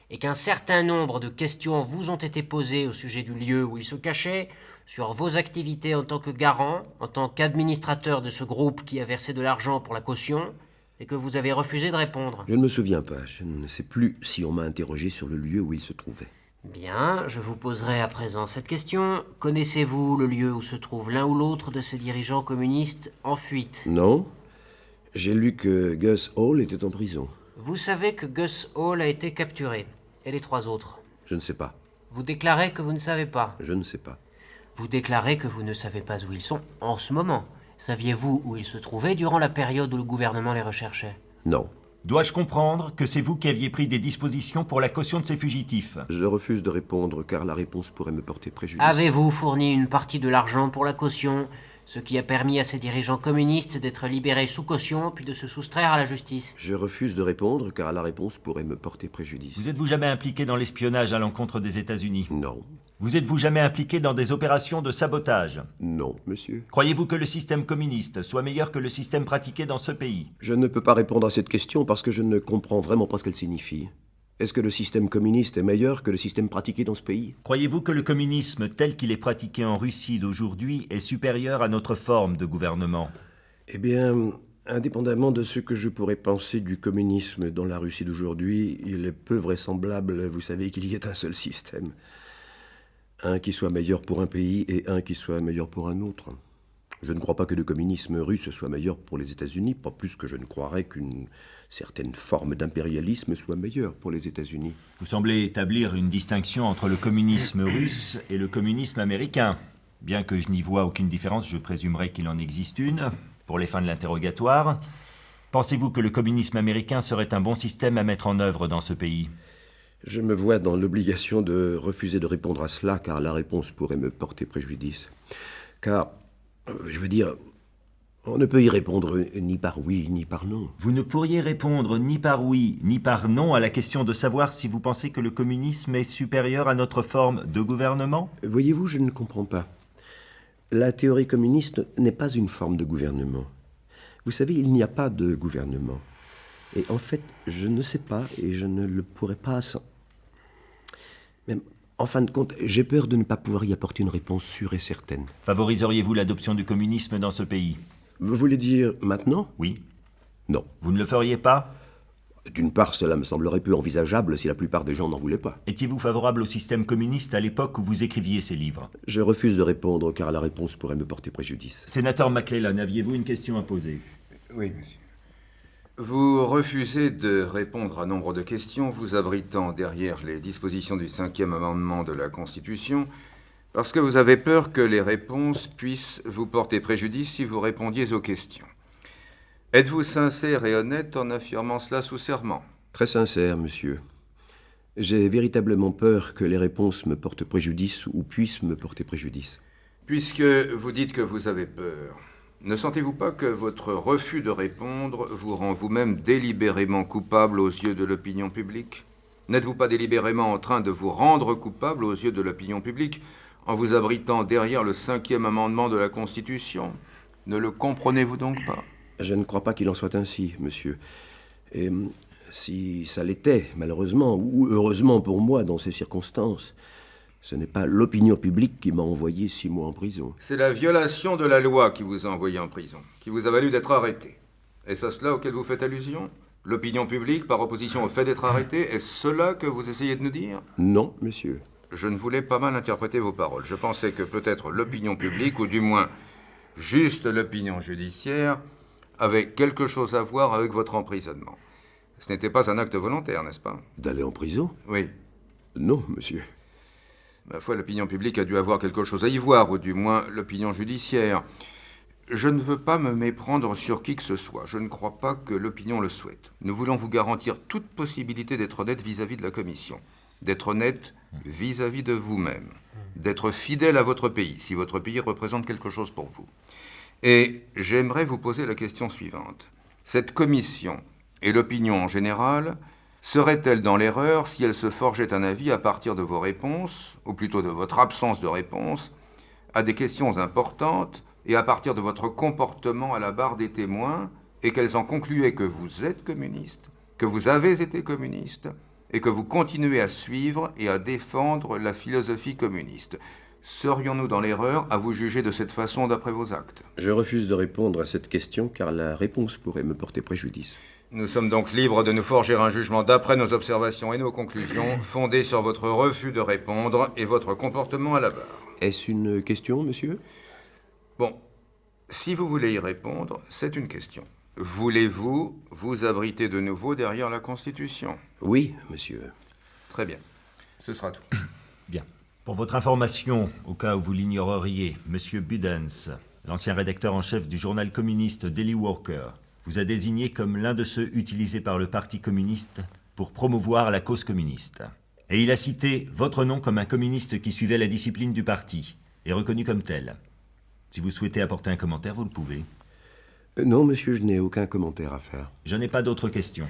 [SPEAKER 10] et qu'un certain nombre de questions vous ont été posées au sujet du lieu où ils se cachaient, sur vos activités en tant que garant, en tant qu'administrateur de ce groupe qui a versé de l'argent pour la caution, et que vous avez refusé de répondre.
[SPEAKER 6] Je ne me souviens pas. Je ne sais plus si on m'a interrogé sur le lieu où il se trouvait.
[SPEAKER 10] Bien, je vous poserai à présent cette question. Connaissez-vous le lieu où se trouve l'un ou l'autre de ces dirigeants communistes en fuite?
[SPEAKER 6] Non. J'ai lu que Gus Hall était en prison.
[SPEAKER 10] Vous savez que Gus Hall a été capturé. Et les 3 autres?
[SPEAKER 6] Je ne sais pas.
[SPEAKER 10] Vous déclarez que vous ne savez pas?
[SPEAKER 6] Je ne sais pas.
[SPEAKER 10] Vous déclarez que vous ne savez pas où ils sont en ce moment. Saviez-vous où ils se trouvaient durant la période où le gouvernement les recherchait?
[SPEAKER 6] Non.
[SPEAKER 11] Dois-je comprendre que c'est vous qui aviez pris des dispositions pour la caution de ces fugitifs?
[SPEAKER 6] Je refuse de répondre car la réponse pourrait me porter préjudice.
[SPEAKER 10] Avez-vous fourni une partie de l'argent pour la caution, ce qui a permis à ces dirigeants communistes d'être libérés sous caution puis de se soustraire à la justice?
[SPEAKER 6] Je refuse de répondre car la réponse pourrait me porter préjudice.
[SPEAKER 11] Vous êtes-vous jamais impliqué dans l'espionnage à l'encontre des États-Unis?
[SPEAKER 6] Non.
[SPEAKER 11] Vous êtes-vous jamais impliqué dans des opérations de sabotage?
[SPEAKER 6] Non, monsieur.
[SPEAKER 11] Croyez-vous que le système communiste soit meilleur que le système pratiqué dans ce pays?
[SPEAKER 6] Je ne peux pas répondre à cette question parce que je ne comprends vraiment pas ce qu'elle signifie. Est-ce que le système communiste est meilleur que le système pratiqué dans ce pays?
[SPEAKER 11] Croyez-vous que le communisme tel qu'il est pratiqué en Russie d'aujourd'hui est supérieur à notre forme de gouvernement?
[SPEAKER 6] Eh bien, indépendamment de ce que je pourrais penser du communisme dans la Russie d'aujourd'hui, il est peu vraisemblable, vous savez, qu'il y ait un seul système. Un qui soit meilleur pour un pays et un qui soit meilleur pour un autre. Je ne crois pas que le communisme russe soit meilleur pour les États-Unis, pas plus que je ne croirais qu'une certaine forme d'impérialisme soit meilleure pour les États-Unis.
[SPEAKER 11] Vous semblez établir une distinction entre le communisme russe et le communisme américain. Bien que je n'y vois aucune différence, je présumerais qu'il en existe une, pour les fins de l'interrogatoire. Pensez-vous que le communisme américain serait un bon système à mettre en œuvre dans ce pays?
[SPEAKER 6] Je me vois dans l'obligation de refuser de répondre à cela, car la réponse pourrait me porter préjudice. Car, je veux dire, on ne peut y répondre ni par oui, ni par non.
[SPEAKER 11] Vous ne pourriez répondre ni par oui, ni par non à la question de savoir si vous pensez que le communisme est supérieur à notre forme de gouvernement?
[SPEAKER 6] Voyez-vous, je ne comprends pas. La théorie communiste n'est pas une forme de gouvernement. Vous savez, il n'y a pas de gouvernement. Et en fait, je ne sais pas, et je ne le pourrais pas sans... Mais en fin de compte, j'ai peur de ne pas pouvoir y apporter une réponse sûre et certaine.
[SPEAKER 11] Favoriseriez-vous l'adoption du communisme dans ce pays?
[SPEAKER 6] Vous voulez dire maintenant?
[SPEAKER 11] Oui.
[SPEAKER 6] Non.
[SPEAKER 11] Vous ne le feriez pas?
[SPEAKER 6] D'une part, cela me semblerait peu envisageable si la plupart des gens n'en voulaient pas.
[SPEAKER 11] Étiez-vous favorable au système communiste à l'époque où vous écriviez ces livres?
[SPEAKER 6] Je refuse de répondre car la réponse pourrait me porter préjudice.
[SPEAKER 11] Sénateur McClellan, aviez-vous une question à poser?
[SPEAKER 12] Oui, monsieur. Vous refusez de répondre à nombre de questions, vous abritant derrière les dispositions du 5e amendement de la Constitution, parce que vous avez peur que les réponses puissent vous porter préjudice si vous répondiez aux questions. Êtes-vous sincère et honnête en affirmant cela sous serment?
[SPEAKER 6] Très sincère, monsieur. J'ai véritablement peur que les réponses me portent préjudice ou puissent me porter préjudice.
[SPEAKER 12] Puisque vous dites que vous avez peur, ne sentez-vous pas que votre refus de répondre vous rend vous-même délibérément coupable aux yeux de l'opinion publique? N'êtes-vous pas délibérément en train de vous rendre coupable aux yeux de l'opinion publique en vous abritant derrière le 5e amendement de la Constitution? Ne le comprenez-vous donc pas?
[SPEAKER 6] Je ne crois pas qu'il en soit ainsi, monsieur. Et si ça l'était, malheureusement, ou heureusement pour moi dans ces circonstances, ce n'est pas l'opinion publique qui m'a envoyé 6 mois en prison.
[SPEAKER 12] C'est la violation de la loi qui vous a envoyé en prison, qui vous a valu d'être arrêté. Est-ce à cela auquel vous faites allusion? L'opinion publique, par opposition au fait d'être arrêté, est-ce cela que vous essayez de nous dire?
[SPEAKER 6] Non, monsieur.
[SPEAKER 12] Je ne voulais pas mal interpréter vos paroles. Je pensais que peut-être l'opinion publique, ou du moins juste l'opinion judiciaire, avait quelque chose à voir avec votre emprisonnement. Ce n'était pas un acte volontaire, n'est-ce pas?
[SPEAKER 6] D'aller en prison?
[SPEAKER 12] Oui.
[SPEAKER 6] Non, monsieur.
[SPEAKER 12] Ma foi, l'opinion publique a dû avoir quelque chose à y voir, ou du moins l'opinion judiciaire. Je ne veux pas me méprendre sur qui que ce soit. Je ne crois pas que l'opinion le souhaite. Nous voulons vous garantir toute possibilité d'être honnête vis-à-vis de la commission. D'être honnête vis-à-vis de vous-même. D'être fidèle à votre pays, si votre pays représente quelque chose pour vous. Et j'aimerais vous poser la question suivante. Cette commission et l'opinion en général serait-elle dans l'erreur si elle se forgeait un avis à partir de vos réponses, ou plutôt de votre absence de réponse, à des questions importantes et à partir de votre comportement à la barre des témoins, et qu'elles en concluaient que vous êtes communiste, que vous avez été communiste, et que vous continuez à suivre et à défendre la philosophie communiste? Serions-nous dans l'erreur à vous juger de cette façon d'après vos actes?
[SPEAKER 6] Je refuse de répondre à cette question car la réponse pourrait me porter préjudice.
[SPEAKER 12] Nous sommes donc libres de nous forger un jugement d'après nos observations et nos conclusions, fondé sur votre refus de répondre et votre comportement à la barre.
[SPEAKER 6] Est-ce une question, monsieur?
[SPEAKER 12] Bon, si vous voulez y répondre, c'est une question. Voulez-vous vous abriter de nouveau derrière la Constitution?
[SPEAKER 6] Oui, monsieur.
[SPEAKER 12] Très bien. Ce sera tout.
[SPEAKER 11] Bien. Pour votre information, au cas où vous l'ignoreriez, Monsieur Budens, l'ancien rédacteur en chef du journal communiste Daily Worker, vous a désigné comme l'un de ceux utilisés par le Parti communiste pour promouvoir la cause communiste. Et il a cité votre nom comme un communiste qui suivait la discipline du parti, et reconnu comme tel. Si vous souhaitez apporter un commentaire, vous le pouvez.
[SPEAKER 6] Non, monsieur, je n'ai aucun commentaire à faire.
[SPEAKER 11] Je n'ai pas d'autres questions.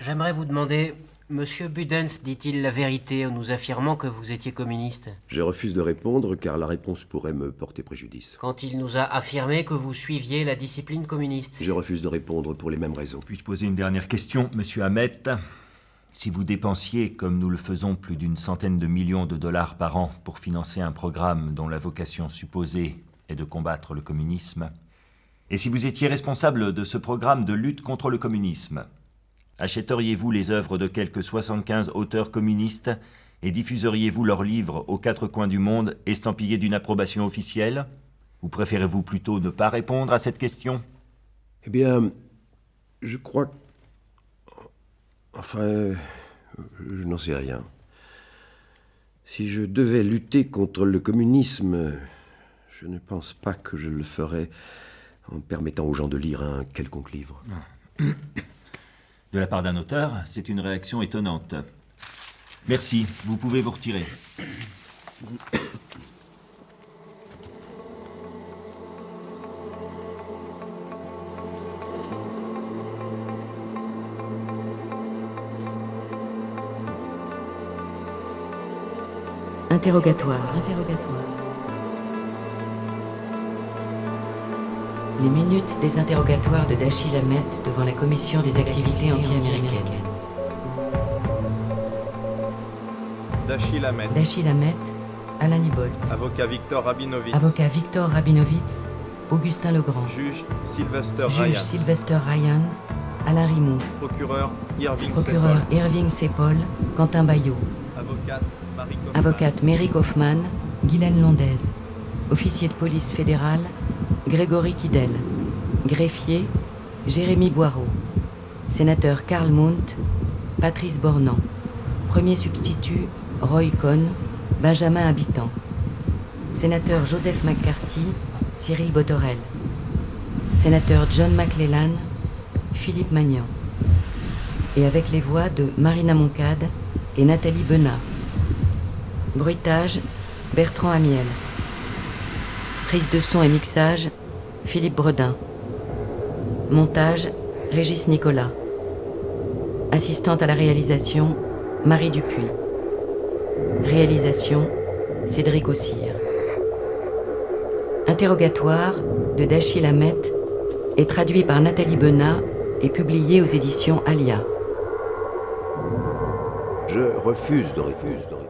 [SPEAKER 10] J'aimerais vous demander, Monsieur Budens dit-il la vérité en nous affirmant que vous étiez communiste?
[SPEAKER 6] Je refuse de répondre car la réponse pourrait me porter préjudice.
[SPEAKER 10] Quand il nous a affirmé que vous suiviez la discipline communiste?
[SPEAKER 6] Je refuse de répondre pour les mêmes raisons.
[SPEAKER 11] Puis-je poser une dernière question, Monsieur Hamet? Si vous dépensiez, comme nous le faisons, plus d'une centaine de millions de dollars par an pour financer un programme dont la vocation supposée est de combattre le communisme, et si vous étiez responsable de ce programme de lutte contre le communisme, achèteriez-vous les œuvres de quelques 75 auteurs communistes et diffuseriez-vous leurs livres aux quatre coins du monde estampillés d'une approbation officielle? Ou préférez-vous plutôt ne pas répondre à cette question?
[SPEAKER 6] Eh bien, je crois... Enfin, je n'en sais rien. Si je devais lutter contre le communisme, je ne pense pas que je le ferais en permettant aux gens de lire un quelconque livre.
[SPEAKER 11] De la part d'un auteur, c'est une réaction étonnante. Merci, vous pouvez vous retirer.
[SPEAKER 1] Interrogatoire. Les minutes des interrogatoires de Dashiell Hamet devant la commission des activités anti-américaines.
[SPEAKER 13] Dashiell Hamet,
[SPEAKER 1] Alain Libolt.
[SPEAKER 13] avocat Victor Rabinovitz,
[SPEAKER 1] Avocat Victor Rabinovitz, Augustin Legrand.
[SPEAKER 13] juge
[SPEAKER 1] Sylvester Ryan, Alain Rimond.
[SPEAKER 13] procureur
[SPEAKER 1] Irving Sepol, Quentin Bayot. Avocate Mary Kaufmann, Guylaine Londez. Officier de police fédéral, Grégory Kidel. Greffier, Jérémy Boireau. Sénateur Karl Mundt, Patrice Bornand. Premier substitut, Roy Cohn, Benjamin Habitant. Sénateur Joseph McCarthy, Cyril Botorel. Sénateur John McClellan, Philippe Magnan. Et avec les voix de Marina Moncade et Nathalie Benat. Bruitage, Bertrand Amiel. Prise de son et mixage, Philippe Bredin. Montage, Régis Nicolas. Assistante à la réalisation, Marie Dupuis. Réalisation, Cédric Aussire. Interrogatoire de Dashiell Hamet est traduit par Nathalie Benat et publié aux éditions Alia.
[SPEAKER 6] Je refuse de répondre.